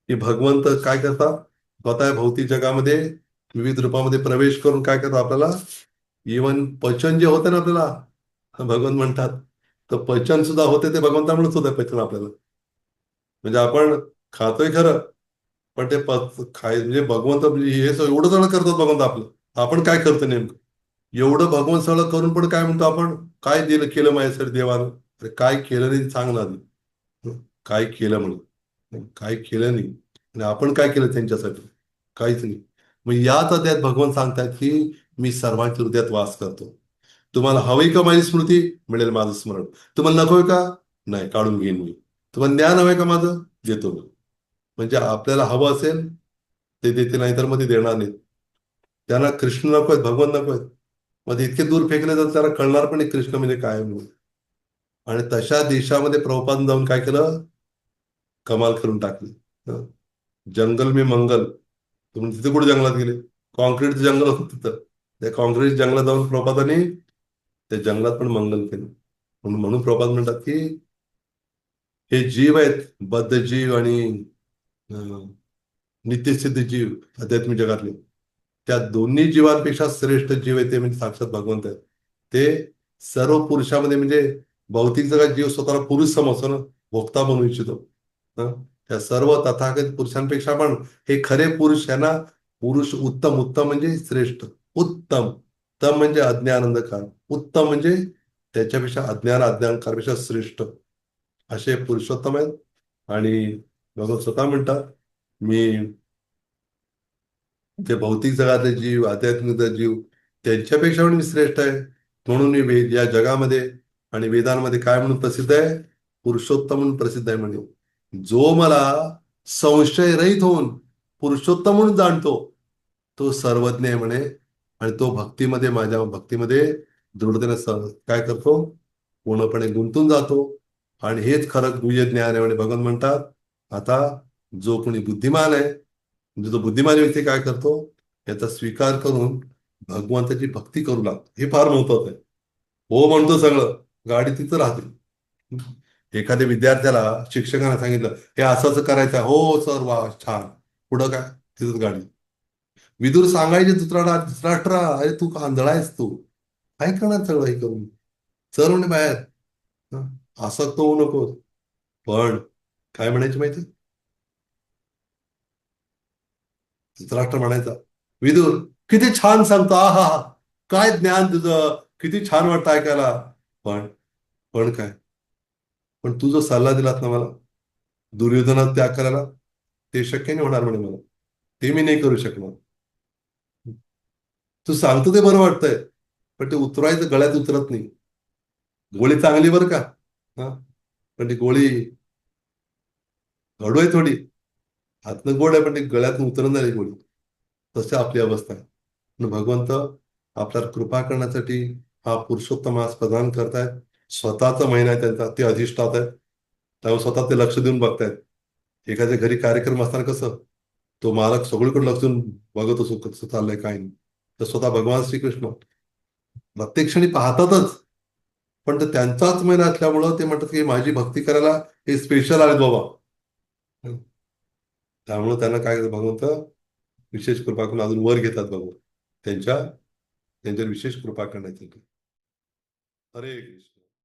Speaker 1: की भगवंत काय करतात, स्वतः भौतिक जगामध्ये विविध रूपामध्ये प्रवेश करून काय करतात आपल्याला, इवन पचन जे होतं ना आपल्याला, भगवंत म्हणतात, तर पचन सुद्धा होते ते भगवंतामुळेच होतं पचन आपल्याला. म्हणजे आपण खातोय खरं, पण ते म्हणजे भगवंत म्हणजे हे एवढं सगळं करतात भगवंत आपलं. आपण काय करतो नेमकं, एवढं भगवंत सगळं करून पण काय म्हणतो आपण, काय दिलं केलं माझ्यासाठी देवानं. अरे काय केलं नाही सांग ना आधी. काय केलं म्हणून, काय केलं नाही, आणि आपण काय केलं त्यांच्यासाठी, काहीच नाही. मग याच अध्यायात भगवान सांगतात की मी सर्वांच्या हृदयात वास करतो. तुम्हाला हवी का माझी स्मृती, मिळेल माझं स्मरण. तुम्हाला नकोय का, नाही, काढून घेईन मी. तुम्हाला ज्ञान हवंय का माझं, देतो मी. म्हणजे आपल्याला हवं असेल ते देते, नाहीतर मग ते देणार नाहीत. त्यांना कृष्ण नकोय, भगवान नकोय, मग ते इतके दूर फेकले तर त्याला कळणार पण नाही कृष्ण म्हणजे काय म्हणून. आणि तशा देशामध्ये प्रभुपादांनी जाऊन काय केलं, कमाल करून टाकली. जंगल में मंगल. तुम्ही तिथे कुठे जंगलात गेले, कॉन्क्रीटचं जंगल होतं तिथं. त्या काँग्रेस जंगलात जाऊन प्रभातांनी त्या जंगलात पण मंगल केलं. म्हणून प्रभात म्हणतात की हे जीव आहेत, बद्ध जीव आणि अं, नित्यसिद्ध जीव आध्यात्मिक जगातले, त्या दोन्ही जीवांपेक्षा श्रेष्ठ जीव आहे ते म्हणजे साक्षात भगवंत आहेत. ते सर्व पुरुषामध्ये म्हणजे भौतिक जगात जीव स्वतःला पुरुष समजतो ना, भोक्ता बनवू इच्छितो. हं? त्या सर्व तथागत पुरुषांपेक्षा पण हे खरे पुरुष आहे ना, पुरुष उत्तम, उत्तम म्हणजे श्रेष्ठ, उत्तम, उत्तम म्हणजे अज्ञान अंधकार, उत्तम म्हणजे त्याच्यापेक्षा अज्ञान अज्ञानकारपेक्षा श्रेष्ठ असे पुरुषोत्तम आहेत. आणि भगवत स्वतः म्हणतात, मी ते भौतिक जगातले जीव, आध्यात्मिक जीव त्यांच्यापेक्षा पण मी श्रेष्ठ आहे. म्हणून मी वेद या जगामध्ये आणि वेदांमध्ये काय म्हणून प्रसिद्ध आहे? पुरुषोत्तम म्हणून प्रसिद्ध आहे. म्हणजे जो मला संशय रहित होऊन पुरुषोत्तम म्हणून जाणतो, तो सर्वज्ञ आहे म्हणे. आणि तो भक्तीमध्ये, माझ्या भक्तीमध्ये दृढतेने काय करतो? पूर्णपणे गुंतून जातो. आणि हेच खरं गुह्य ज्ञान आहे म्हणे. भगवान म्हणतात, आता जो कोणी बुद्धिमान आहे, म्हणजे तो बुद्धिमान व्यक्ती काय करतो? याचा स्वीकार करून भगवंताची भक्ती करू लागतो. हे फार महत्वाचं आहे. हो म्हणतो सगळं, गाडी तिथं राहते. एखाद्या विद्यार्थ्याला शिक्षकांना सांगितलं, हे असं असं करायचं आहे. हो सर, वा छान. पुढं काय? तिथंच गाडी. विदुर सांगायचे धृतराष्ट्रा, अरे तू आंधळा आहेस तू, काय करणार सगळं हे करून? चल म्हणे बाहेर. हं? आसक्त होऊ नकोस. पण काय म्हणायचे माहिती? धृतराष्ट्र म्हणायचा, विदुर किती छान सांगतो, हा हा हा, काय ज्ञान तुझं, किती छान वाटतं ऐकायला. पण पण काय? पण तू जो सल्ला दिलास ना मला दुर्योधनात त्याग करायला, ते शक्य नाही होणार म्हणे मला. ते मी नाही करू शकणार. तू सांगतो ते बरं वाटतंय, पण ते उतरायचं गळ्यात उतरत नाही. गोळी चांगली बरं का, हा, पण ती गोळी कडू आहे थोडी, हातनं गोड आहे, पण ती गळ्यात उतरत नाही गोळी. तशी आपली अवस्था आहे. पण भगवंत आपल्याला कृपा करण्यासाठी हा पुरुषोत्तम आज प्रदान करतायत. स्वतःचा महिना आहे त्यांचा, ते अधिष्ठात आहेत. त्यामुळे स्वतः ते लक्ष देऊन बघतायत. एखाद्या घरी कार्यक्रम असताना कसं तो मालक सगळीकडे लक्ष देऊन बघत असो कसं चाललंय काय नाही, तर स्वतः भगवान श्रीकृष्ण प्रत्येक क्षणी पाहतातच. पण ते त्यांचाच महिना असल्यामुळं ते म्हणतात की माझी भक्ती करायला हे स्पेशल आहेत बाबा. त्यामुळं त्यांना काय करतात भगवंत, विशेष कृपा करून अजून वर घेतात भगवंत, त्यांच्या त्यांच्यावर विशेष कृपा करण्यासाठी. हरे कृष्ण.